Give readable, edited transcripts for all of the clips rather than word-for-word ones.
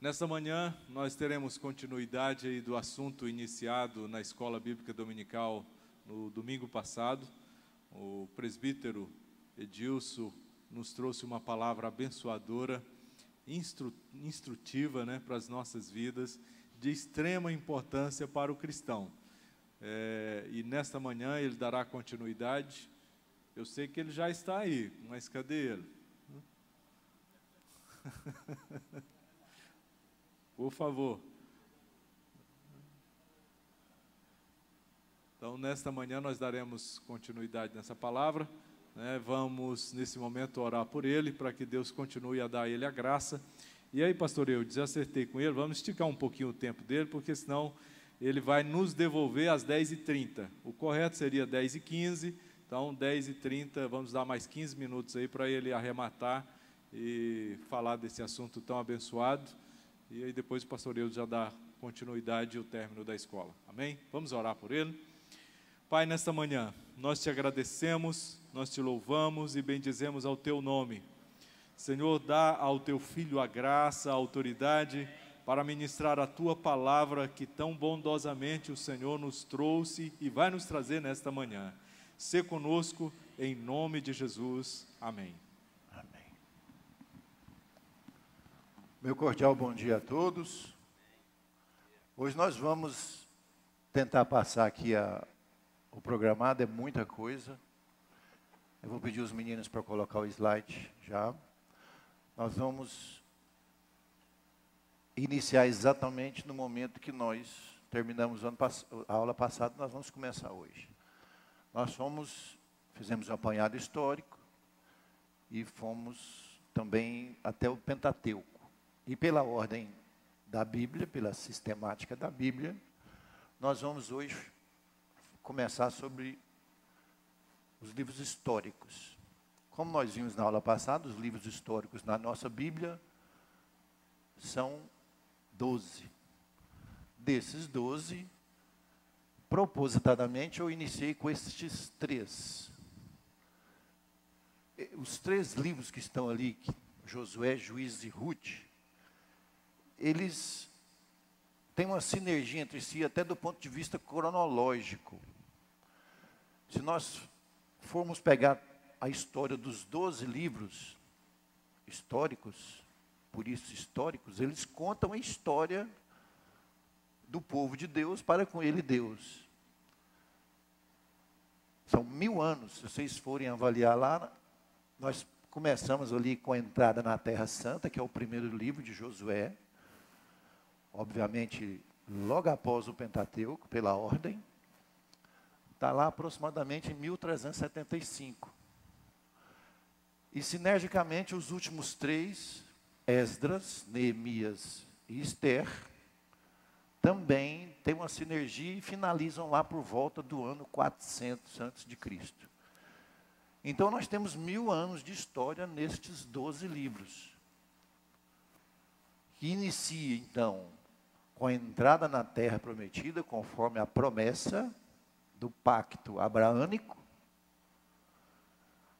Nesta manhã, nós teremos continuidade aí do assunto iniciado na Escola Bíblica Dominical no domingo passado. O presbítero Edilson nos trouxe uma palavra abençoadora, instrutiva, para as nossas vidas, de extrema importância para o cristão. E nesta manhã ele dará continuidade. Eu sei que ele já está aí, mas cadê ele? Por favor. Então, nesta manhã nós daremos continuidade nessa palavra, Vamos, nesse momento, orar por ele, para que Deus continue a dar a ele a graça. E aí, pastor, eu desacertei com ele, vamos esticar um pouquinho o tempo dele, porque senão ele vai nos devolver às 10h30. O correto seria 10h15, então 10h30, vamos dar mais 15 minutos aí para ele arrematar e falar desse assunto tão abençoado. E aí depois o pastor Eudes já dá continuidade e o término da escola. Amém? Vamos orar por ele. Pai, nesta manhã, nós te agradecemos, nós te louvamos e bendizemos ao teu nome. Senhor, dá ao teu filho a graça, a autoridade para ministrar a tua palavra que tão bondosamente o Senhor nos trouxe e vai nos trazer nesta manhã. Sê conosco, em nome de Jesus. Amém. Meu cordial bom dia a todos. Hoje nós vamos tentar passar aqui o programado, é muita coisa. Eu vou pedir os meninos para colocar o slide já. Nós vamos iniciar exatamente no momento que nós terminamos a aula passada, nós vamos começar hoje. Nós fizemos um apanhado histórico e fomos também até o Pentateuco. E pela ordem da Bíblia, pela sistemática da Bíblia, nós vamos hoje começar sobre os livros históricos. Como nós vimos na aula passada, os livros históricos na nossa Bíblia são 12. Desses 12, propositadamente, eu iniciei com estes 3. Os 3 livros que estão ali, Josué, Juízes e Ruth, eles têm uma sinergia entre si, até do ponto de vista cronológico. Se nós formos pegar a história dos 12 livros históricos, por isso históricos, eles contam a história do povo de Deus para com ele Deus. São 1000 anos, se vocês forem avaliar lá, nós começamos ali com a entrada na Terra Santa, que é o primeiro livro de Josué, obviamente logo após o Pentateuco, pela ordem, está lá aproximadamente em 1375. E sinergicamente os últimos 3, Esdras, Neemias e Esther, também têm uma sinergia e finalizam lá por volta do ano 400 a.C. Então nós temos 1000 anos de história nestes 12 livros. Que inicia então com a entrada na terra prometida, conforme a promessa do pacto abraânico,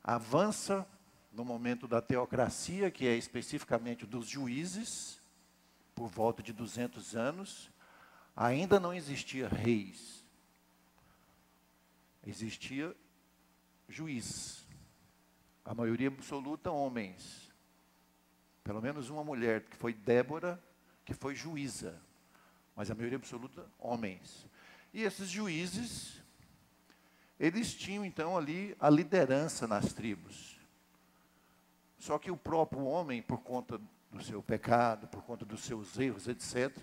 avança no momento da teocracia, que é especificamente dos juízes, por volta de 200 anos, ainda não existia reis, existia juiz, a maioria absoluta homens, pelo menos uma mulher, que foi Débora, que foi juíza, mas a maioria absoluta homens. E esses juízes, eles tinham então ali a liderança nas tribos. Só que o próprio homem, por conta do seu pecado, por conta dos seus erros, etc.,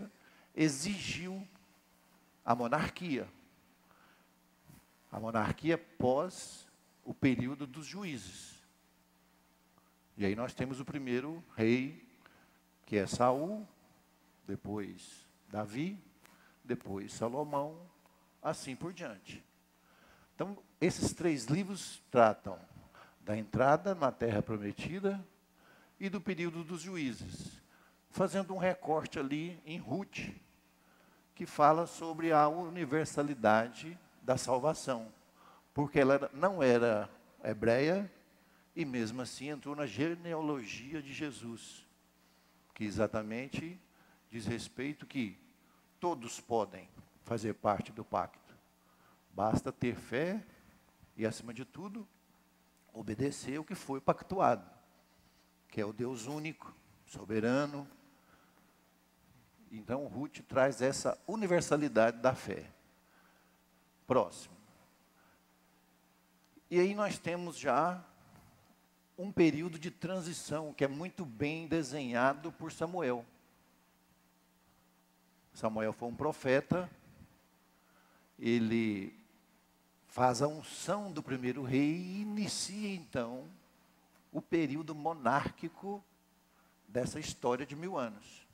exigiu a monarquia. A monarquia pós o período dos juízes. E aí nós temos o primeiro rei, que é Saul, depois Davi, depois Salomão, assim por diante. Então, esses 3 livros tratam da entrada na Terra Prometida e do período dos juízes, fazendo um recorte ali em Ruth, que fala sobre a universalidade da salvação, porque ela não era hebreia e mesmo assim entrou na genealogia de Jesus, que exatamente diz respeito que todos podem fazer parte do pacto. Basta ter fé e, acima de tudo, obedecer o que foi pactuado, que é o Deus único, soberano. Então, Ruth traz essa universalidade da fé. Próximo. E aí nós temos já um período de transição que é muito bem desenhado por Samuel. Samuel foi um profeta, ele faz a unção do primeiro rei e inicia então o período monárquico dessa história de 1000 anos.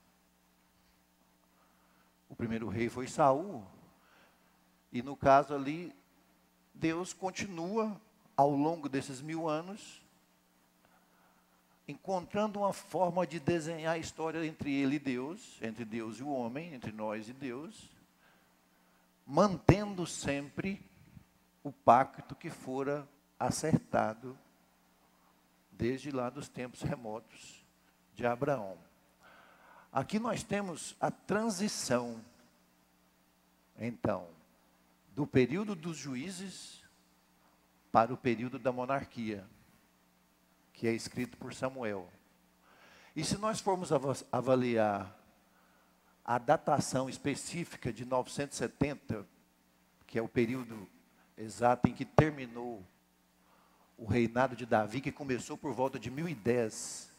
O primeiro rei foi Saul, e no caso ali, Deus continua ao longo desses 1000 anos, encontrando uma forma de desenhar a história entre ele e Deus, entre Deus e o homem, entre nós e Deus, mantendo sempre o pacto que fora acertado desde lá dos tempos remotos de Abraão. Aqui nós temos a transição, então, do período dos juízes para o período da monarquia, que é escrito por Samuel. E se nós formos avaliar a datação específica de 970, que é o período exato em que terminou o reinado de Davi, que começou por volta de 1010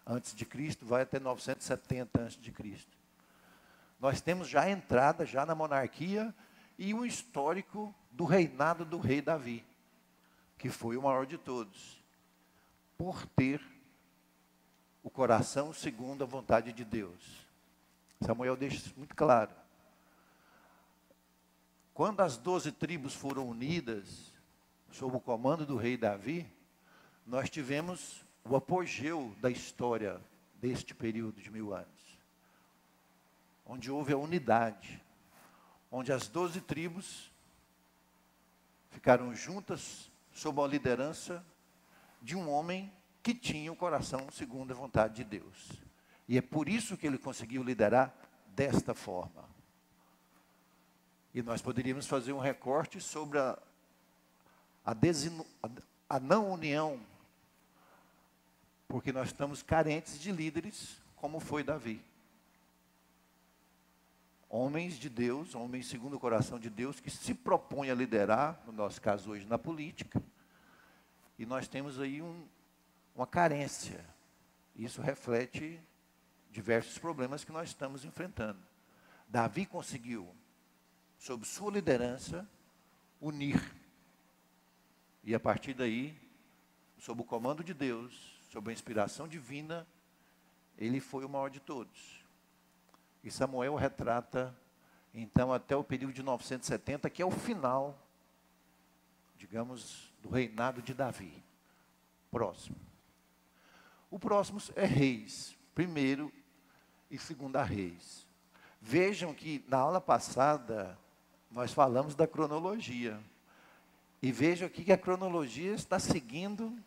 antes de Cristo, vai até 970 antes de Cristo. Nós temos já a entrada já na monarquia e um histórico do reinado do rei Davi, que foi o maior de todos, por ter o coração segundo a vontade de Deus. Samuel deixa isso muito claro. Quando as 12 tribos foram unidas, sob o comando do rei Davi, nós tivemos o apogeu da história deste período de 1000 anos, onde houve a unidade, onde as 12 tribos ficaram juntas sob a liderança de um homem que tinha o coração segundo a vontade de Deus. E é por isso que ele conseguiu liderar desta forma. E nós poderíamos fazer um recorte sobre a não união, porque nós estamos carentes de líderes, como foi Davi. Homens de Deus, homens segundo o coração de Deus, que se propõem a liderar, no nosso caso hoje, na política. E nós temos aí uma carência. Isso reflete diversos problemas que nós estamos enfrentando. Davi conseguiu, sob sua liderança, unir. E a partir daí, sob o comando de Deus, sob a inspiração divina, ele foi o maior de todos. E Samuel retrata, então, até o período de 970, que é o final, digamos, do reinado de Davi. Próximo. O próximo é Reis, primeiro e segunda Reis. Vejam que na aula passada nós falamos da cronologia. E vejam aqui que a cronologia está seguindo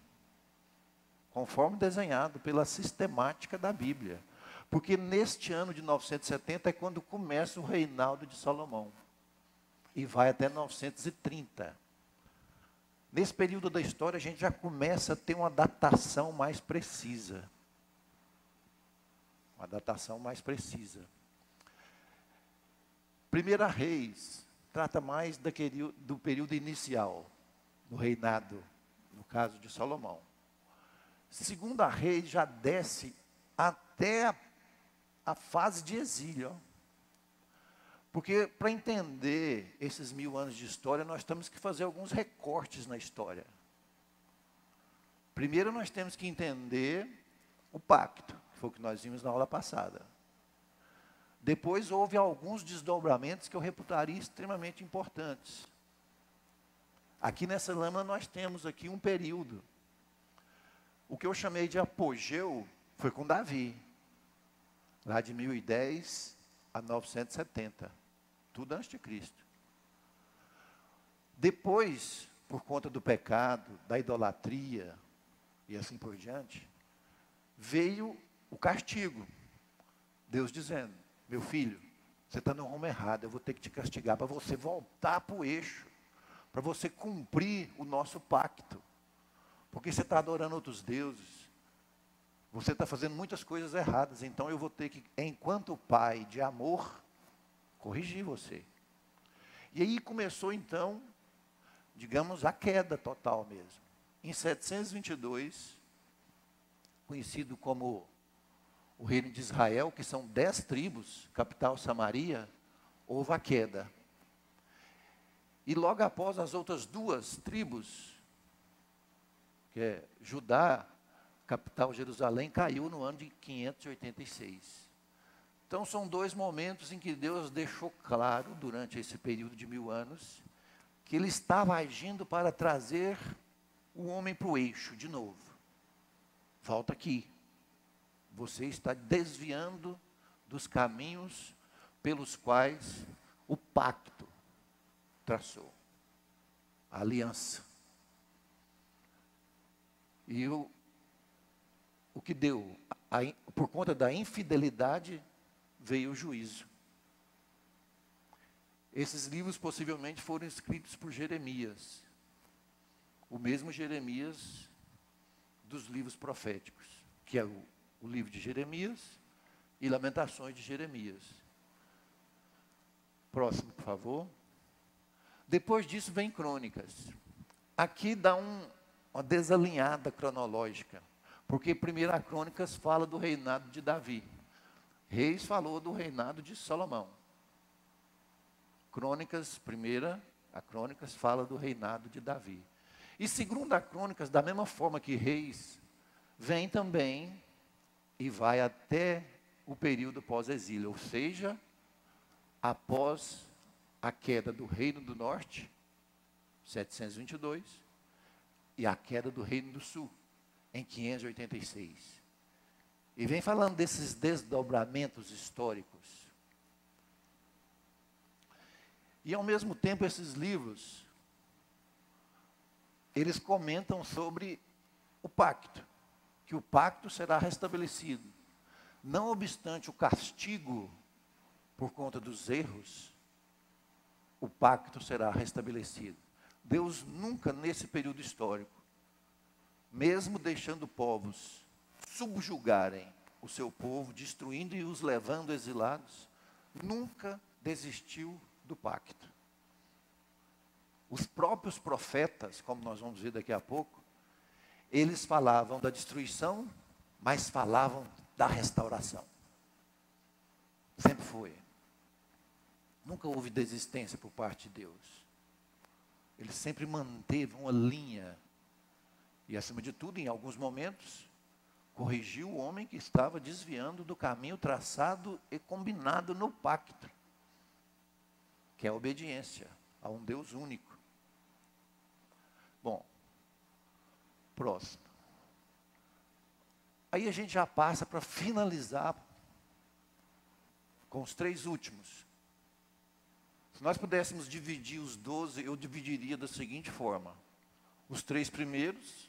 conforme desenhado pela sistemática da Bíblia. Porque neste ano de 970 é quando começa o reinado de Salomão. E vai até 930. Nesse período da história, a gente já começa a ter uma datação mais precisa. Uma datação mais precisa. Primeira Reis trata mais do período inicial, do reinado, no caso de Salomão. Segunda Reis já desce até a fase de exílio. Porque para entender esses 1000 anos de história, nós temos que fazer alguns recortes na história. Primeiro nós temos que entender o pacto, que foi o que nós vimos na aula passada. Depois houve alguns desdobramentos que eu reputaria extremamente importantes. Aqui nessa lâmina nós temos aqui um período. O que eu chamei de apogeu foi com Davi. Lá de 1010 a 970. Tudo antes de Cristo. Depois, por conta do pecado, da idolatria e assim por diante, veio o castigo. Deus dizendo: meu filho, você está no rumo errado, eu vou ter que te castigar para você voltar para o eixo, para você cumprir o nosso pacto, porque você está adorando outros deuses, você está fazendo muitas coisas erradas, então eu vou ter que, enquanto pai de amor, corrigir você. E aí começou então, digamos, a queda total mesmo. Em 722, conhecido como o reino de Israel, que são 10 tribos, capital Samaria, houve a queda. E logo após as outras 2 tribos, que é Judá, capital Jerusalém, caiu no ano de 586. Então são 2 momentos em que Deus deixou claro, durante esse período de 1000 anos, que Ele estava agindo para trazer o homem para o eixo de novo. Volta aqui. Você está desviando dos caminhos pelos quais o pacto traçou, a aliança. E o que deu, por conta da infidelidade, veio o juízo. Esses livros possivelmente foram escritos por Jeremias, o mesmo Jeremias dos livros proféticos, que é o livro de Jeremias e Lamentações de Jeremias. Próximo, por favor. Depois disso vem Crônicas. Aqui dá uma desalinhada cronológica, porque primeiro a Crônicas fala do reinado de Davi. Reis falou do reinado de Salomão. Crônicas, a Crônicas fala do reinado de Davi. E segundo a Crônicas, da mesma forma que Reis, vem também e vai até o período pós-exílio, ou seja, após a queda do Reino do Norte, 722, e a queda do Reino do Sul, em 586. E vem falando desses desdobramentos históricos. E ao mesmo tempo esses livros, eles comentam sobre o pacto, que o pacto será restabelecido. Não obstante o castigo por conta dos erros, o pacto será restabelecido. Deus nunca, nesse período histórico, mesmo deixando povos subjugarem o seu povo, destruindo e os levando exilados, nunca desistiu do pacto. Os próprios profetas, como nós vamos ver daqui a pouco, eles falavam da destruição, mas falavam da restauração. Sempre foi. Nunca houve desistência por parte de Deus. Ele sempre manteve uma linha. E acima de tudo, em alguns momentos, corrigiu o homem que estava desviando do caminho traçado e combinado no pacto, que é a obediência a um Deus único. Bom, próximo. Aí a gente já passa para finalizar com os 3 últimos. Se nós pudéssemos dividir os 12, eu dividiria da seguinte forma: os 3 primeiros,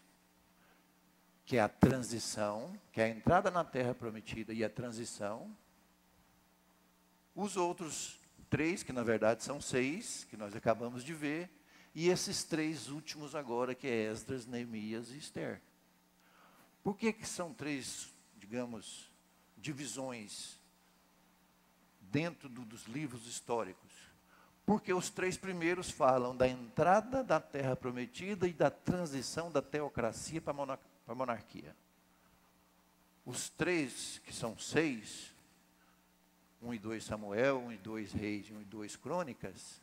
que é a transição, que é a entrada na terra prometida e a transição. Os outros 3, que na verdade são 6, que nós acabamos de ver, e esses 3 últimos agora, que é Esdras, Neemias e Ester. Por que são 3, digamos, divisões dentro dos livros históricos? Porque os 3 primeiros falam da entrada da terra prometida e da transição da teocracia para a monarquia. Os 3, que são 6, 1 e 2 Samuel, 1 e 2 Reis e 1 e 2 Crônicas,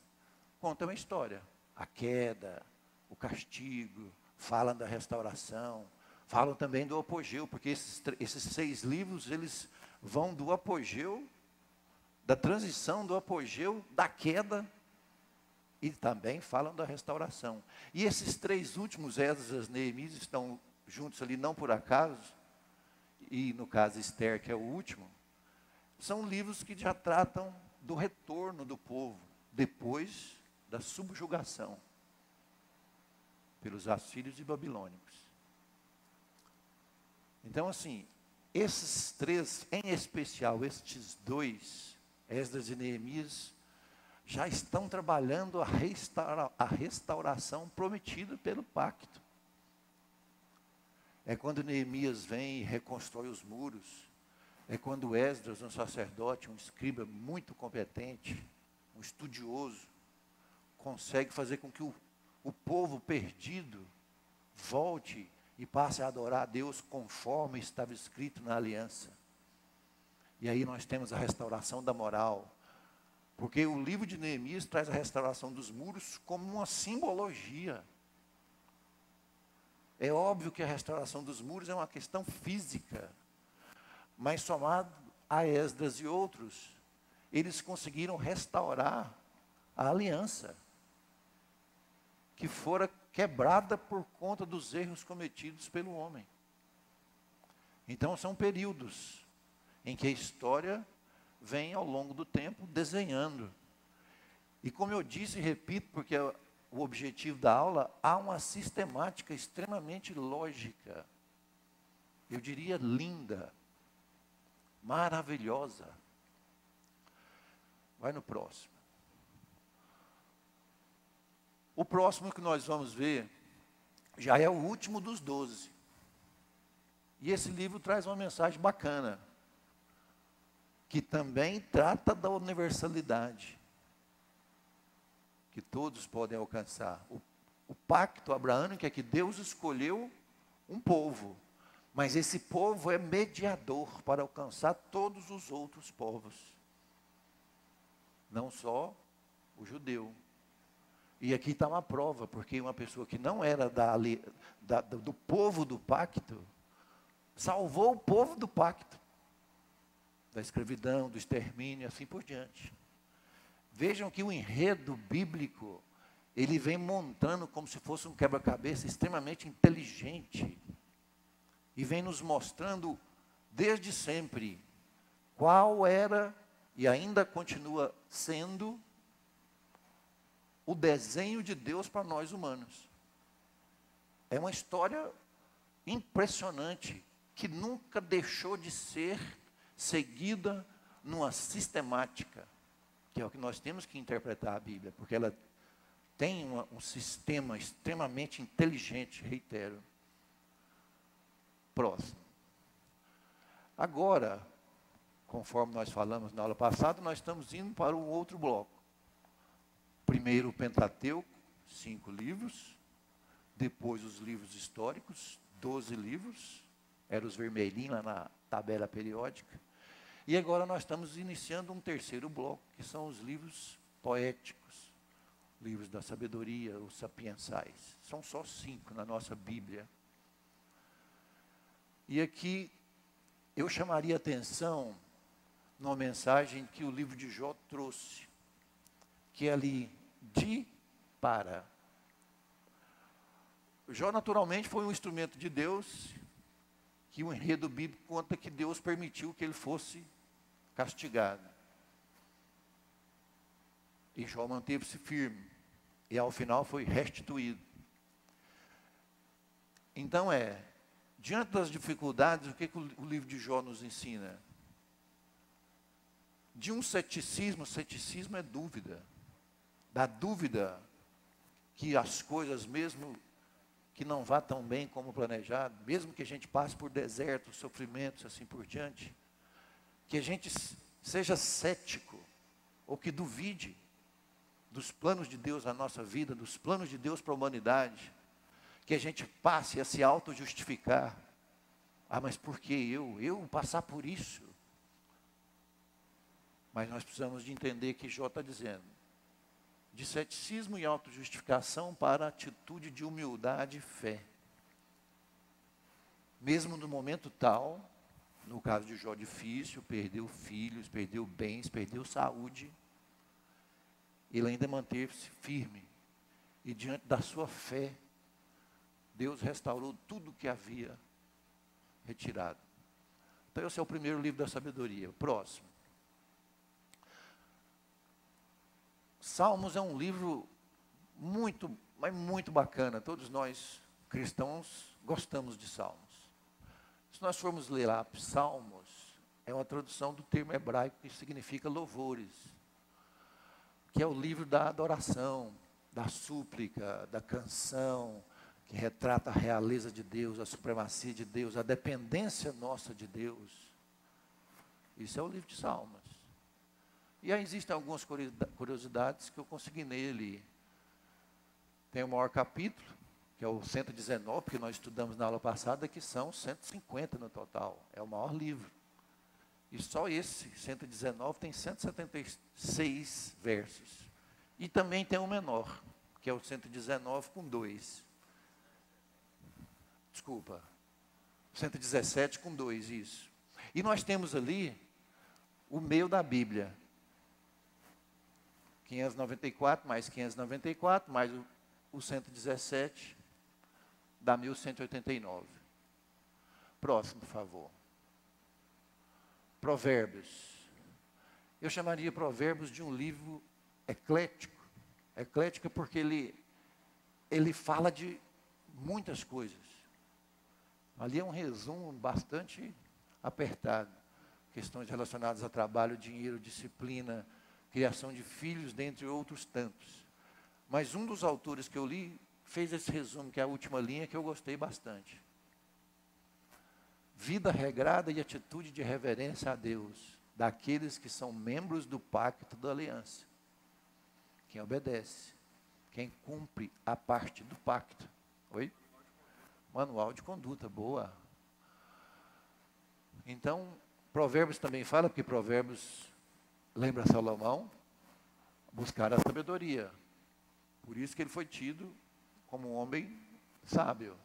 contam a história. A queda, o castigo, falam da restauração, falam também do apogeu, porque esses 6 livros, eles vão do apogeu, da transição, do apogeu, da queda, e também falam da restauração. E esses 3 últimos, Esdras, Neemias, estão juntos ali não por acaso, e no caso Ester, que é o último, são livros que já tratam do retorno do povo, depois da subjugação pelos assírios e babilônicos. Então, assim, esses três, em especial, estes dois, Esdras e Neemias, já estão trabalhando a restauração prometida pelo pacto. É quando Neemias vem e reconstrói os muros. É quando Esdras, um sacerdote, um escriba muito competente, um estudioso, consegue fazer com que o povo perdido volte e passe a adorar a Deus conforme estava escrito na aliança. E aí nós temos a restauração da moral. Porque o livro de Neemias traz a restauração dos muros como uma simbologia. É óbvio que a restauração dos muros é uma questão física. Mas somado a Esdras e outros, eles conseguiram restaurar a aliança, que fora quebrada por conta dos erros cometidos pelo homem. Então são períodos em que a história vem ao longo do tempo desenhando. E como eu disse e repito, porque é o objetivo da aula, há uma sistemática extremamente lógica, eu diria linda, maravilhosa. Vai no próximo. O próximo que nós vamos ver já é o último dos 12. E esse livro traz uma mensagem bacana, que também trata da universalidade, que todos podem alcançar. O pacto abraâmico é que Deus escolheu um povo, mas esse povo é mediador para alcançar todos os outros povos, não só o judeu. E aqui está uma prova, porque uma pessoa que não era do povo do pacto, salvou o povo do pacto, da escravidão, do extermínio e assim por diante. Vejam que o enredo bíblico, ele vem montando como se fosse um quebra-cabeça extremamente inteligente, e vem nos mostrando desde sempre qual era e ainda continua sendo o desenho de Deus para nós humanos. É uma história impressionante, que nunca deixou de ser seguida numa sistemática, que é o que nós temos que interpretar a Bíblia, porque ela tem um sistema extremamente inteligente, reitero. Próximo. Agora, conforme nós falamos na aula passada, nós estamos indo para um outro bloco. Primeiro o Pentateuco, 5 livros. Depois os livros históricos, 12 livros. Eram os vermelhinhos lá na tabela periódica. E agora nós estamos iniciando um terceiro bloco, que são os livros poéticos. Livros da sabedoria, os sapiensais. São só 5 na nossa Bíblia. E aqui eu chamaria a atenção numa mensagem que o livro de Jó trouxe, que é ali, de para. Jó naturalmente foi um instrumento de Deus, que o enredo bíblico conta que Deus permitiu que ele fosse castigado. E Jó manteve-se firme, e ao final foi restituído. Então diante das dificuldades, o que o livro de Jó nos ensina? De um ceticismo é dúvida. Da dúvida que as coisas, mesmo que não vá tão bem como planejado, mesmo que a gente passe por desertos, sofrimentos, assim por diante, que a gente seja cético, ou que duvide dos planos de Deus na nossa vida, dos planos de Deus para a humanidade, que a gente passe a se auto-justificar. Ah, mas por que eu passar por isso? Mas nós precisamos de entender que Jó está dizendo, de ceticismo e autojustificação para atitude de humildade e fé. Mesmo no momento tal, no caso de Jó difícil, perdeu filhos, perdeu bens, perdeu saúde, ele ainda manteve-se firme. E diante da sua fé, Deus restaurou tudo que havia retirado. Então esse é o primeiro livro da sabedoria. O próximo. Salmos é um livro muito, mas muito bacana. Todos nós, cristãos, gostamos de Salmos. Se nós formos ler lá Salmos, é uma tradução do termo hebraico que significa louvores, que é o livro da adoração, da súplica, da canção, que retrata a realeza de Deus, a supremacia de Deus, a dependência nossa de Deus. Isso é o livro de Salmos. E aí existem algumas curiosidades que eu consegui nele. Tem o maior capítulo, que é o 119, que nós estudamos na aula passada, que são 150 no total. É o maior livro. E só esse, 119, tem 176 versos. E também tem o menor, que é o 119 com 2. Desculpa. 117 com 2, isso. E nós temos ali o meio da Bíblia. 594 mais 594, mais o 117, dá 1189. Próximo, por favor. Provérbios. Eu chamaria Provérbios de um livro eclético. Eclético porque ele fala de muitas coisas. Ali é um resumo bastante apertado. Questões relacionadas a trabalho, dinheiro, disciplina, criação de filhos, dentre outros tantos. Mas um dos autores que eu li fez esse resumo, que é a última linha, que eu gostei bastante. Vida regrada e atitude de reverência a Deus, daqueles que são membros do pacto da aliança. Quem obedece, quem cumpre a parte do pacto. Oi? Manual de conduta, boa. Então, Provérbios também fala, porque Provérbios lembra Salomão, buscar a sabedoria. Por isso que ele foi tido como um homem sábio.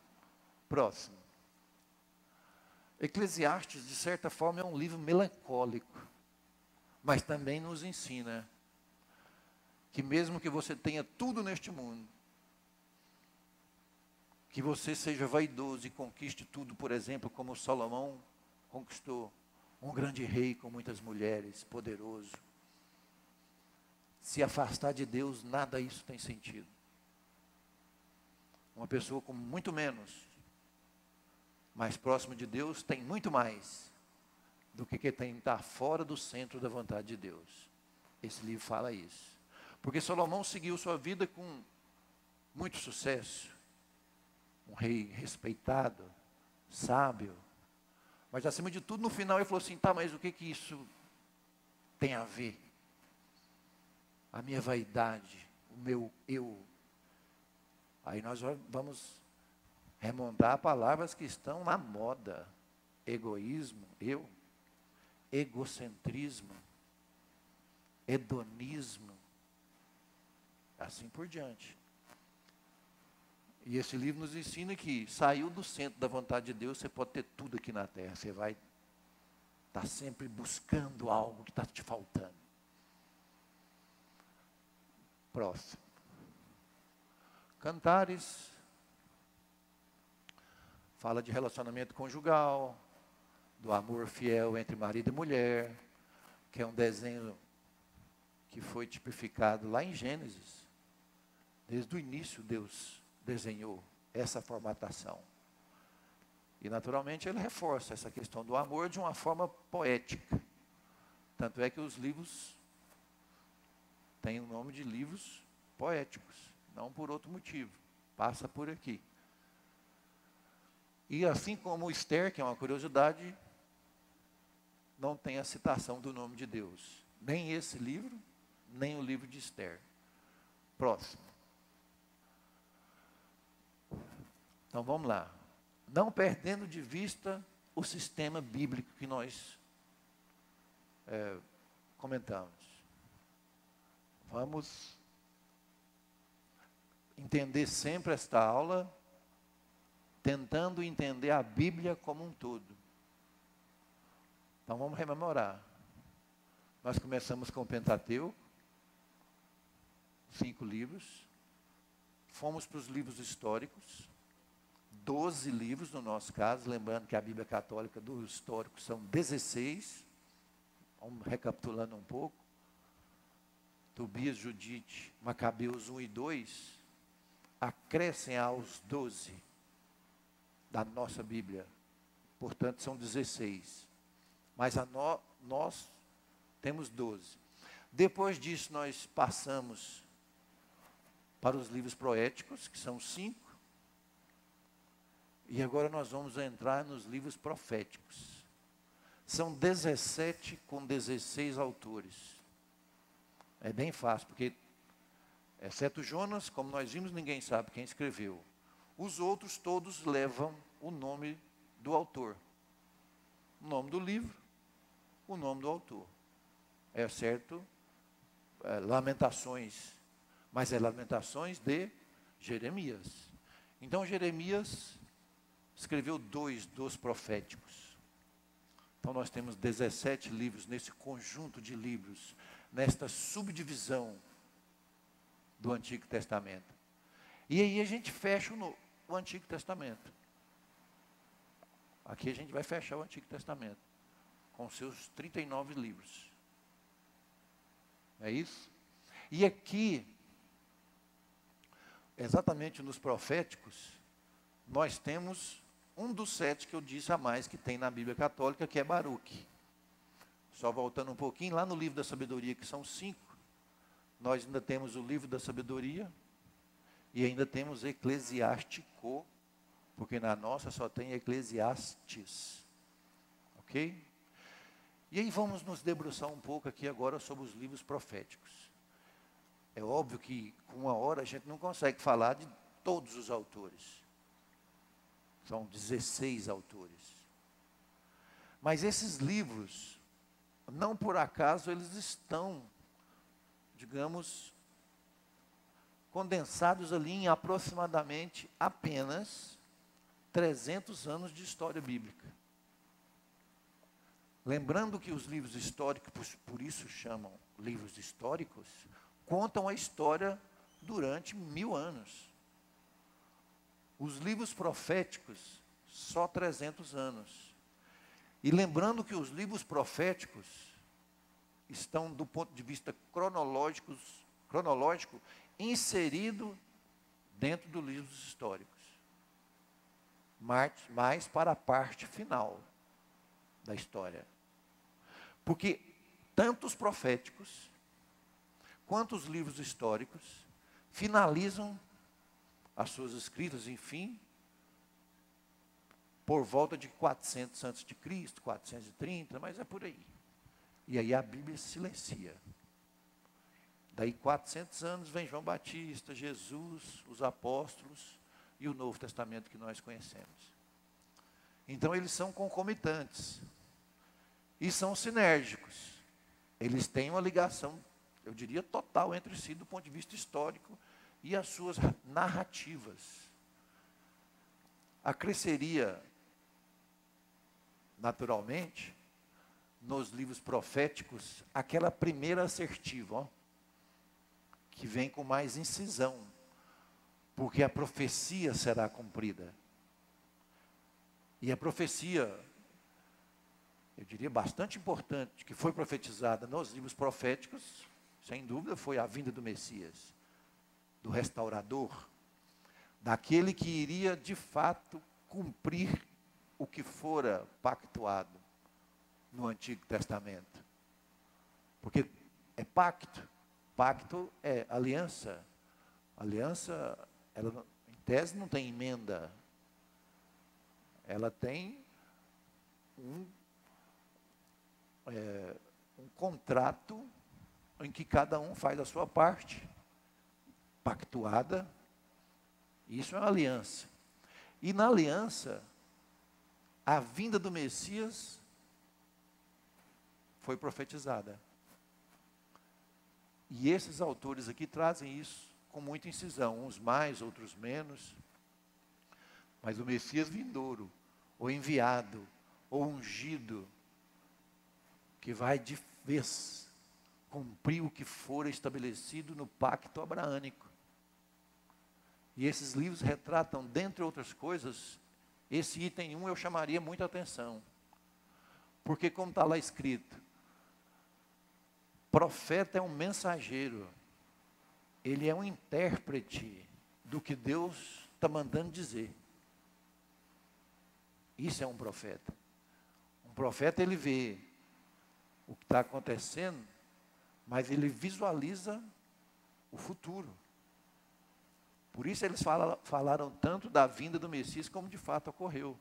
Próximo. Eclesiastes, de certa forma, é um livro melancólico, mas também nos ensina que mesmo que você tenha tudo neste mundo, que você seja vaidoso e conquiste tudo, por exemplo, como Salomão conquistou, um grande rei com muitas mulheres, poderoso. Se afastar de Deus, nada isso tem sentido. Uma pessoa com muito menos, mais próximo de Deus, tem muito mais do que quem está fora do centro da vontade de Deus. Esse livro fala isso. Porque Salomão seguiu sua vida com muito sucesso. Um rei respeitado, sábio. Mas acima de tudo, no final ele falou assim, tá, mas o que isso tem a ver? A minha vaidade, o meu eu. Aí nós vamos remontar a palavras que estão na moda. Egoísmo, eu. Egocentrismo. Hedonismo. Assim por diante. E esse livro nos ensina que saiu do centro da vontade de Deus, você pode ter tudo aqui na terra. Você vai estar sempre buscando algo que está te faltando. Próximo. Cantares. Fala de relacionamento conjugal, do amor fiel entre marido e mulher, que é um desenho que foi tipificado lá em Gênesis. Desde o início Deus desenhou essa formatação. E naturalmente ele reforça essa questão do amor de uma forma poética. Tanto é que os livros têm o nome de livros poéticos, não por outro motivo. Passa por aqui. E assim como Esther, que é uma curiosidade, não tem a citação do nome de Deus. Nem esse livro, nem o livro de Esther. Próximo. Então vamos lá. Não perdendo de vista o sistema bíblico que nós comentamos. Vamos entender sempre esta aula, tentando entender a Bíblia como um todo. Então vamos rememorar. Nós começamos com o Pentateuco, 5 livros. Fomos para os livros históricos, 12 livros no nosso caso, lembrando que a Bíblia Católica do histórico são 16. Vamos recapitulando um pouco. Tobias, Judite, Macabeus 1 e 2, acrescem aos 12 da nossa Bíblia, portanto são 16. Mas nós temos 12. Depois disso nós passamos para os livros poéticos, que são 5. E agora nós vamos entrar nos livros proféticos. São 17 com 16 autores. É bem fácil, porque, exceto Jonas, como nós vimos, ninguém sabe quem escreveu. Os outros todos levam o nome do autor. O nome do livro, o nome do autor. É certo, Lamentações, mas é Lamentações de Jeremias. Então Jeremias escreveu 2 dos proféticos. Então nós temos 17 livros nesse conjunto de livros, nesta subdivisão do Antigo Testamento. E aí a gente fecha o Antigo Testamento. Aqui a gente vai fechar o Antigo Testamento, com seus 39 livros. É isso? E aqui, exatamente nos proféticos, nós temos um dos 7 que eu disse a mais que tem na Bíblia Católica, que é Baruque. Só voltando um pouquinho, lá no livro da sabedoria, que são 5, nós ainda temos o livro da sabedoria e ainda temos Eclesiástico, porque na nossa só tem Eclesiastes. Ok? E aí vamos nos debruçar um pouco aqui agora sobre os livros proféticos. É óbvio que com 1 hora a gente não consegue falar de todos os autores. São 16 autores. Mas esses livros, não por acaso, eles estão, digamos, condensados ali em aproximadamente apenas 300 anos de história bíblica. Lembrando que os livros históricos, por isso chamam livros históricos, contam a história durante 1000 anos. Os livros proféticos, só 300 anos. E lembrando que os livros proféticos estão, do ponto de vista cronológico, inserido dentro dos livros históricos. Mais para a parte final da história. Porque tanto os proféticos, quanto os livros históricos, finalizam as suas escritas, enfim, por volta de 400 a.C., 430, mas é por aí. E aí a Bíblia se silencia. Daí 400 anos vem João Batista, Jesus, os apóstolos e o Novo Testamento que nós conhecemos. Então eles são concomitantes e são sinérgicos. Eles têm uma ligação, eu diria, total entre si do ponto de vista histórico e as suas narrativas. Acresceria, naturalmente, nos livros proféticos, aquela primeira assertiva, que vem com mais incisão, porque a profecia será cumprida. E a profecia, eu diria, bastante importante, que foi profetizada nos livros proféticos, sem dúvida, foi a vinda do Messias, do restaurador, daquele que iria, de fato, cumprir o que fora pactuado no Antigo Testamento. Porque é pacto. Pacto é aliança. Aliança, ela, em tese, não tem emenda. Ela tem um contrato em que cada um faz a sua parte, pactuada. Isso é uma aliança. E na aliança, a vinda do Messias foi profetizada. E esses autores aqui trazem isso com muita incisão, uns mais, outros menos. Mas o Messias vindouro, ou enviado, ou ungido, que vai de vez cumprir o que for estabelecido no pacto abraânico. E esses livros retratam, dentre outras coisas, esse item 1 eu chamaria muita atenção. Porque como está lá escrito, profeta é um mensageiro, ele é um intérprete do que Deus está mandando dizer. Isso é um profeta. Um profeta, ele vê o que está acontecendo, mas ele visualiza o futuro. Por isso eles falaram tanto da vinda do Messias como de fato ocorreu.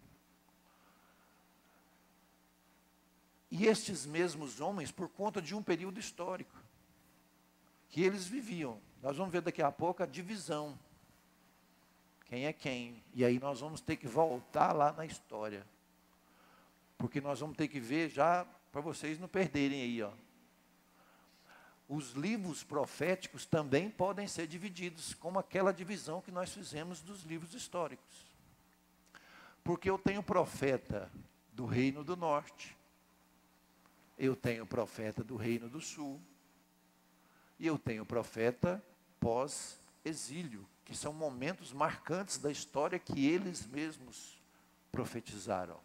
E estes mesmos homens, por conta de um período histórico que eles viviam, nós vamos ver daqui a pouco a divisão. Quem é quem? E aí nós vamos ter que voltar lá na história. Porque nós vamos ter que ver já, para vocês não perderem aí, ó. Os livros proféticos também podem ser divididos, como aquela divisão que nós fizemos dos livros históricos. Porque eu tenho profeta do reino do norte, eu tenho profeta do reino do sul, e eu tenho profeta pós-exílio, que são momentos marcantes da história que eles mesmos profetizaram.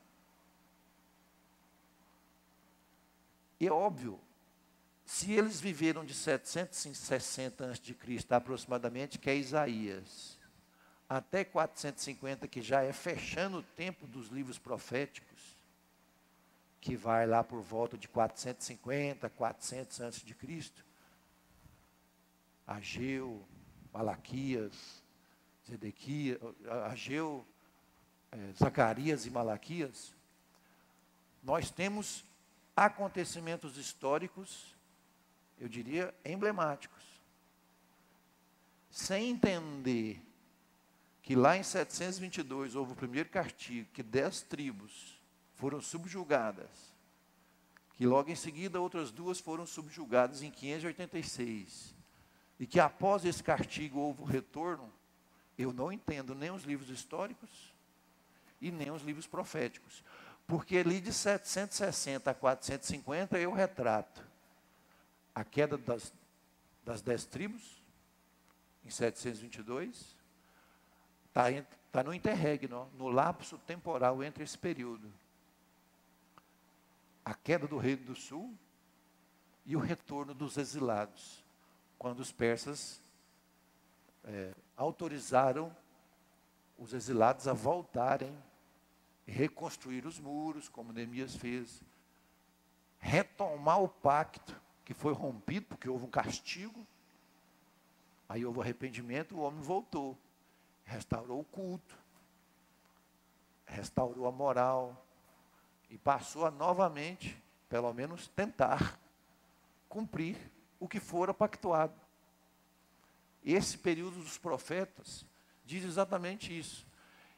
E é óbvio, se eles viveram de 760 a.C. aproximadamente, que é Isaías, até 450, que já é fechando o tempo dos livros proféticos, que vai lá por volta de 450, 400 a.C., Ageu, Malaquias, Zedequias, Ageu, Zacarias e Malaquias, nós temos acontecimentos históricos, eu diria, emblemáticos. Sem entender que lá em 722 houve o primeiro castigo, que 10 tribos foram subjugadas, que logo em seguida outras 2 foram subjugadas em 586, e que após esse castigo houve o retorno, eu não entendo nem os livros históricos e nem os livros proféticos. Porque ali de 760 a 450 eu retrato a queda das 10 tribos, em 722, está no interregno, no lapso temporal entre esse período. A queda do reino do sul e o retorno dos exilados, quando os persas autorizaram os exilados a voltarem e reconstruir os muros, como Neemias fez, retomar o pacto que foi rompido, porque houve um castigo, aí houve arrependimento, o homem voltou, restaurou o culto, restaurou a moral, e passou a novamente, pelo menos tentar, cumprir o que fora pactuado. Esse período dos profetas diz exatamente isso.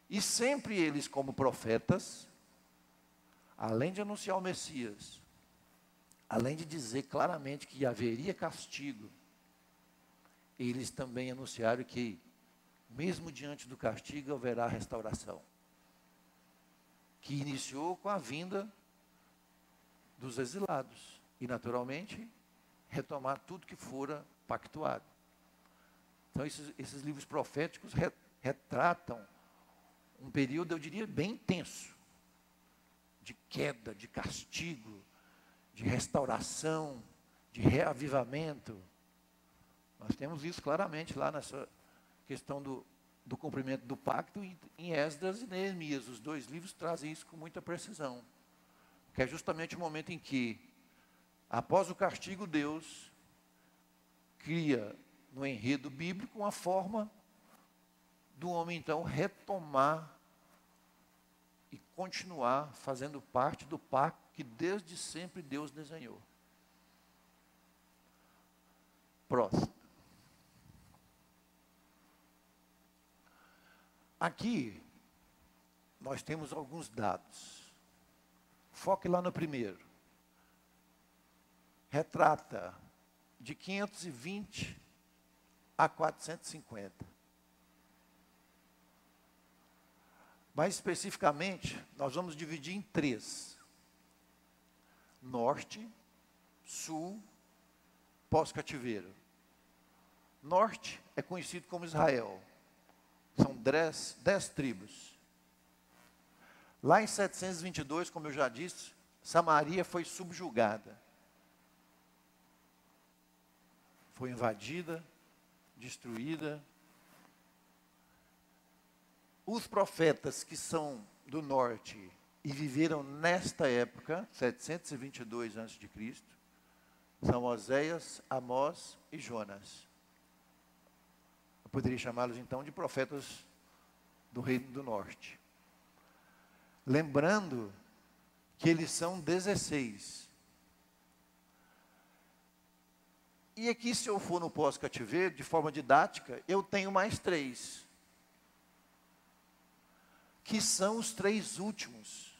E sempre eles, como profetas, além de anunciar o Messias, além de dizer claramente que haveria castigo, eles também anunciaram que, mesmo diante do castigo, haverá restauração. Que iniciou com a vinda dos exilados. E, naturalmente, retomar tudo que fora pactuado. Então, esses livros proféticos retratam um período, eu diria, bem intenso, de queda, de castigo, de restauração, de reavivamento. Nós temos isso claramente lá nessa questão do cumprimento do pacto em Esdras e Neemias. Os 2 livros trazem isso com muita precisão, que é justamente o momento em que, após o castigo, Deus cria no enredo bíblico uma forma do homem, então, retomar e continuar fazendo parte do pacto que desde sempre Deus desenhou. Próximo. Aqui, nós temos alguns dados. Foque lá no primeiro. Retrata de 520 a 450. Mais especificamente, nós vamos dividir em 3. Norte, sul, pós-cativeiro. Norte é conhecido como Israel. São 10 tribos. Lá em 722, como eu já disse, Samaria foi subjugada. Foi invadida, destruída. Os profetas que são do norte, e viveram nesta época, 722 a.C., são Oséias, Amós e Jonas. Eu poderia chamá-los então de profetas do Reino do Norte. Lembrando que eles são 16. E aqui, se eu for no pós-cativeiro, de forma didática, eu tenho mais 3. Que são os 3 últimos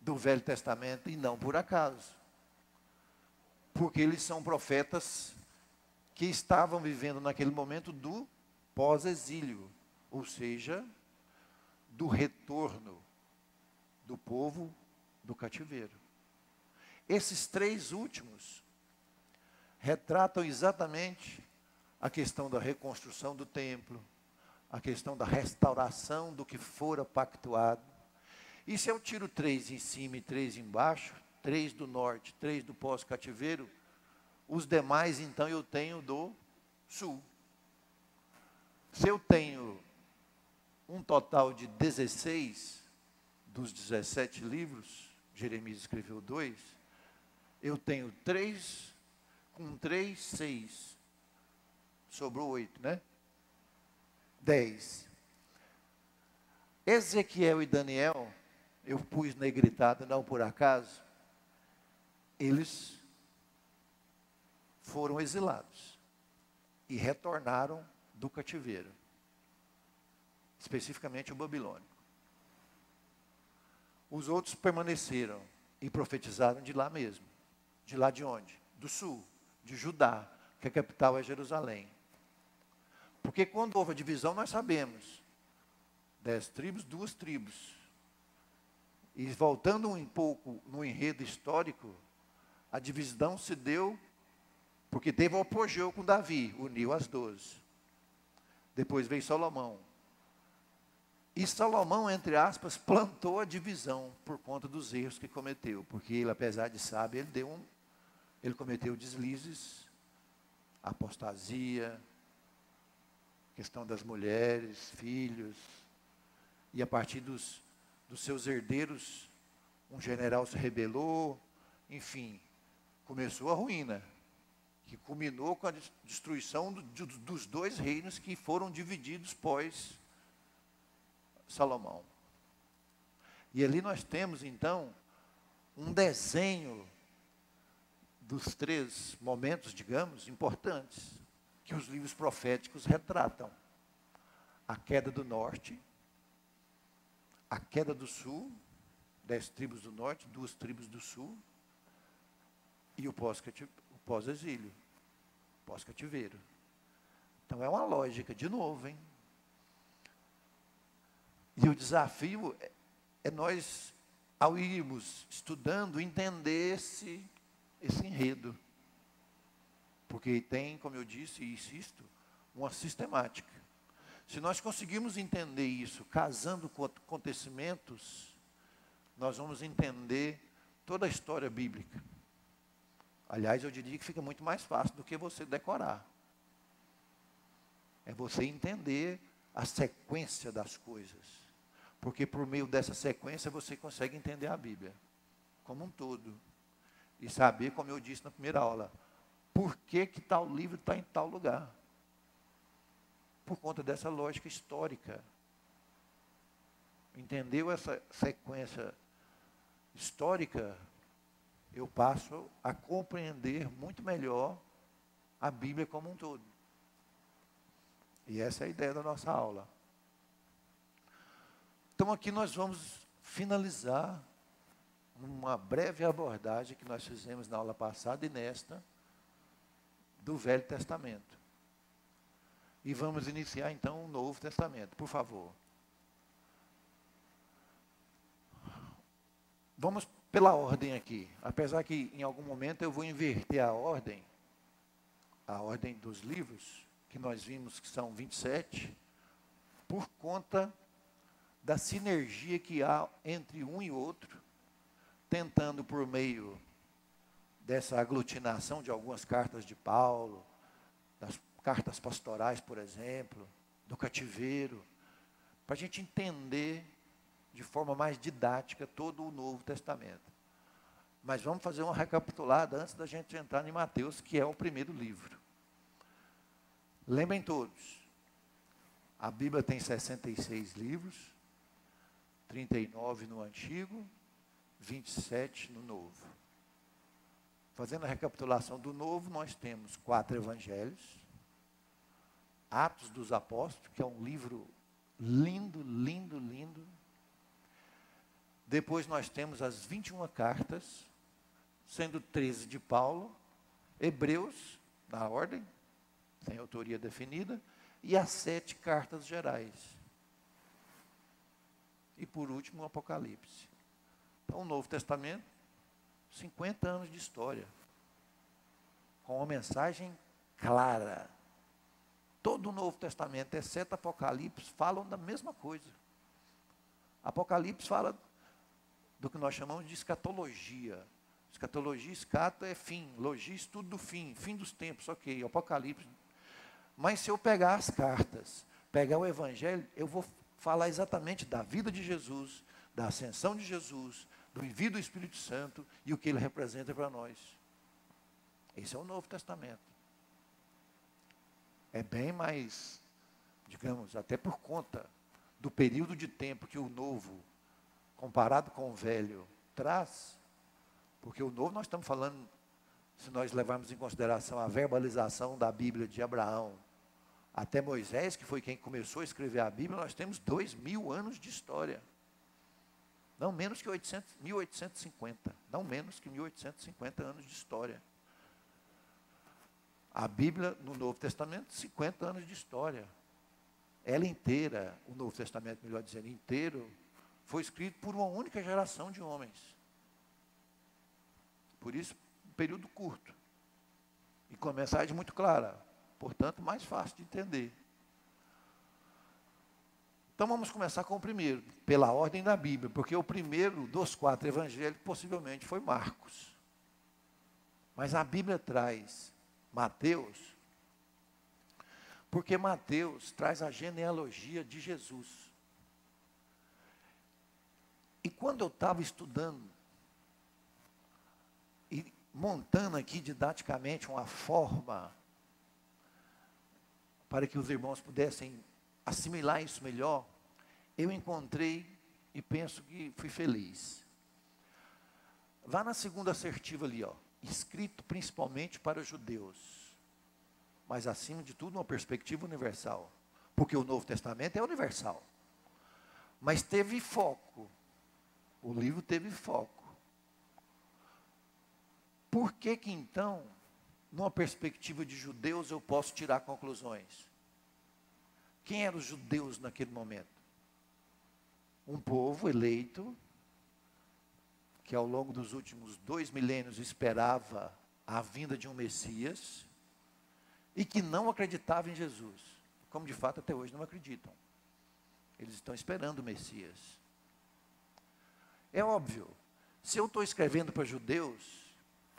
do Velho Testamento, e não por acaso. Porque eles são profetas que estavam vivendo naquele momento do pós-exílio, ou seja, do retorno do povo do cativeiro. Esses 3 últimos retratam exatamente a questão da reconstrução do templo, a questão da restauração do que fora pactuado. E se eu tiro 3 em cima e 3 embaixo, 3 do norte, 3 do pós-cativeiro, os demais, então, eu tenho do sul. Se eu tenho um total de 16 dos 17 livros, Jeremias escreveu 2, eu tenho 3, com 3, 6. Sobrou 8, né? 10. Ezequiel e Daniel, eu pus negritado, não por acaso, eles foram exilados e retornaram do cativeiro, especificamente o babilônico. Os outros permaneceram e profetizaram de lá mesmo. De lá de onde? Do sul, de Judá, que a capital é Jerusalém. Porque quando houve a divisão, nós sabemos, 10 tribos, 2 tribos. E voltando um pouco no enredo histórico, a divisão se deu porque teve o apogeu com Davi, uniu as 12. Depois veio Salomão. E Salomão, entre aspas, plantou a divisão por conta dos erros que cometeu. Porque ele, apesar de sábio, ele cometeu deslizes, apostasia, questão das mulheres, filhos. E a partir dos seus herdeiros, um general se rebelou, enfim, começou a ruína, que culminou com a destruição dos 2 reinos que foram divididos pós Salomão. E ali nós temos, então, um desenho dos 3 momentos, digamos, importantes, que os livros proféticos retratam. A queda do norte, a queda do sul, 10 tribos do norte, 2 tribos do sul, e o pós-exílio, pós-cativeiro. Então é uma lógica, de novo, hein? E o desafio é nós, ao irmos estudando, entender esse enredo. Porque tem, como eu disse e insisto, uma sistemática. Se nós conseguirmos entender isso, casando com acontecimentos, nós vamos entender toda a história bíblica. Aliás, eu diria que fica muito mais fácil do que você decorar. É você entender a sequência das coisas. Porque por meio dessa sequência você consegue entender a Bíblia como um todo. E saber, como eu disse na primeira aula, por que tal livro está em tal lugar. Por conta dessa lógica histórica. Entendeu essa sequência histórica? Eu passo a compreender muito melhor a Bíblia como um todo. E essa é a ideia da nossa aula. Então aqui nós vamos finalizar uma breve abordagem que nós fizemos na aula passada e nesta, do Velho Testamento. E vamos iniciar então o Novo Testamento, por favor. Vamos pela ordem aqui, apesar que em algum momento eu vou inverter a ordem dos livros, que nós vimos que são 27, por conta da sinergia que há entre um e outro, tentando por meio dessa aglutinação de algumas cartas de Paulo, das cartas pastorais, por exemplo, do cativeiro, para a gente entender de forma mais didática todo o Novo Testamento. Mas vamos fazer uma recapitulada antes da gente entrar em Mateus, que é o primeiro livro. Lembrem todos, a Bíblia tem 66 livros, 39 no Antigo, 27 no Novo. Fazendo a recapitulação do Novo, nós temos 4 evangelhos, Atos dos Apóstolos, que é um livro lindo, lindo, lindo. Depois nós temos as 21 cartas, sendo 13 de Paulo, Hebreus, na ordem, sem autoria definida, e as 7 cartas gerais. E por último, o Apocalipse. Então, o Novo Testamento, 50 anos de história, com uma mensagem clara. Todo o Novo Testamento, exceto Apocalipse, falam da mesma coisa. Apocalipse fala do que nós chamamos de escatologia. Escatologia, escato é fim, logia, estudo do fim, fim dos tempos, ok, Apocalipse. Mas se eu pegar as cartas, pegar o Evangelho, eu vou falar exatamente da vida de Jesus, da ascensão de Jesus, do envio do Espírito Santo e o que ele representa para nós. Esse é o Novo Testamento. É bem mais, digamos, até por conta do período de tempo que o Novo, comparado com o Velho, traz, porque o Novo nós estamos falando, se nós levarmos em consideração a verbalização da Bíblia de Abraão, até Moisés, que foi quem começou a escrever a Bíblia, nós temos 2000 anos de história. Não menos que 1850. Não menos que 1850 anos de história. A Bíblia, no Novo Testamento, 50 anos de história. Ela inteira, o Novo Testamento, melhor dizendo, inteiro, foi escrito por uma única geração de homens. Por isso, um período curto. E com a mensagem muito clara. Portanto, mais fácil de entender. Então vamos começar com o primeiro, pela ordem da Bíblia, porque o primeiro dos 4 evangelhos possivelmente foi Marcos. Mas a Bíblia traz Mateus, porque Mateus traz a genealogia de Jesus. E quando eu estava estudando e montando aqui didaticamente uma forma para que os irmãos pudessem assimilar isso melhor, eu encontrei e penso que fui feliz. Vá na segunda assertiva ali, ó, escrito principalmente para os judeus, mas acima de tudo uma perspectiva universal, porque o Novo Testamento é universal, mas teve foco, o livro teve foco. Por que que então, numa perspectiva de judeus, eu posso tirar conclusões? Quem eram os judeus naquele momento? Um povo eleito, que ao longo dos últimos 2 milênios esperava a vinda de um Messias, e que não acreditava em Jesus, como de fato até hoje não acreditam. Eles estão esperando o Messias. É óbvio, se eu estou escrevendo para judeus,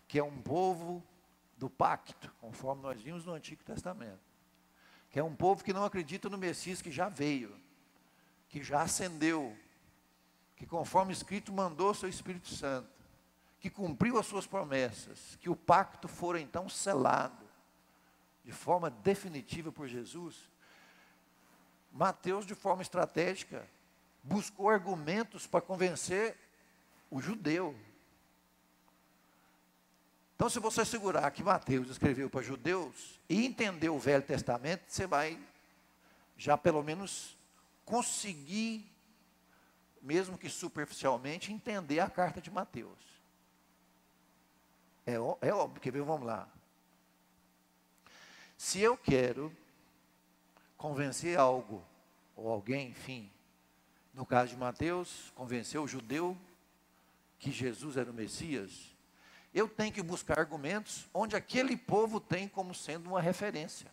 que é um povo do pacto, conforme nós vimos no Antigo Testamento, que é um povo que não acredita no Messias que já veio, que já ascendeu, que conforme escrito mandou seu Espírito Santo, que cumpriu as suas promessas, que o pacto fora então selado, de forma definitiva por Jesus. Mateus, de forma estratégica, buscou argumentos para convencer o judeu. Então, se você segurar que Mateus escreveu para judeus e entender o Velho Testamento, você vai já pelo menos conseguir, mesmo que superficialmente, entender a carta de Mateus. É óbvio, quer ver? Vamos lá. Se eu quero convencer algo, ou alguém, enfim, no caso de Mateus, convencer o judeu que Jesus era o Messias, eu tenho que buscar argumentos onde aquele povo tem como sendo uma referência.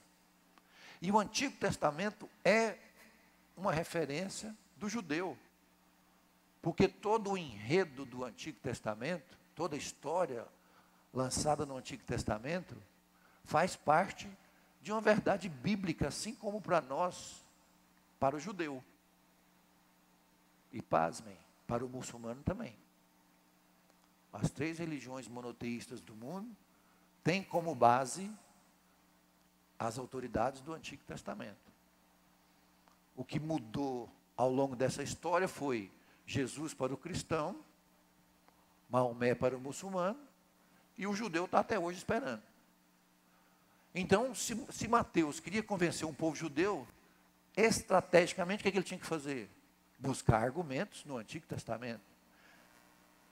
E o Antigo Testamento é uma referência do judeu. Porque todo o enredo do Antigo Testamento, toda a história lançada no Antigo Testamento, faz parte de uma verdade bíblica, assim como para nós, para o judeu. E pasmem, para o muçulmano também. As 3 religiões monoteístas do mundo têm como base as autoridades do Antigo Testamento. O que mudou ao longo dessa história foi Jesus para o cristão, Maomé para o muçulmano, e o judeu está até hoje esperando. Então, se Mateus queria convencer um povo judeu, estrategicamente, o que ele tinha que fazer? Buscar argumentos no Antigo Testamento.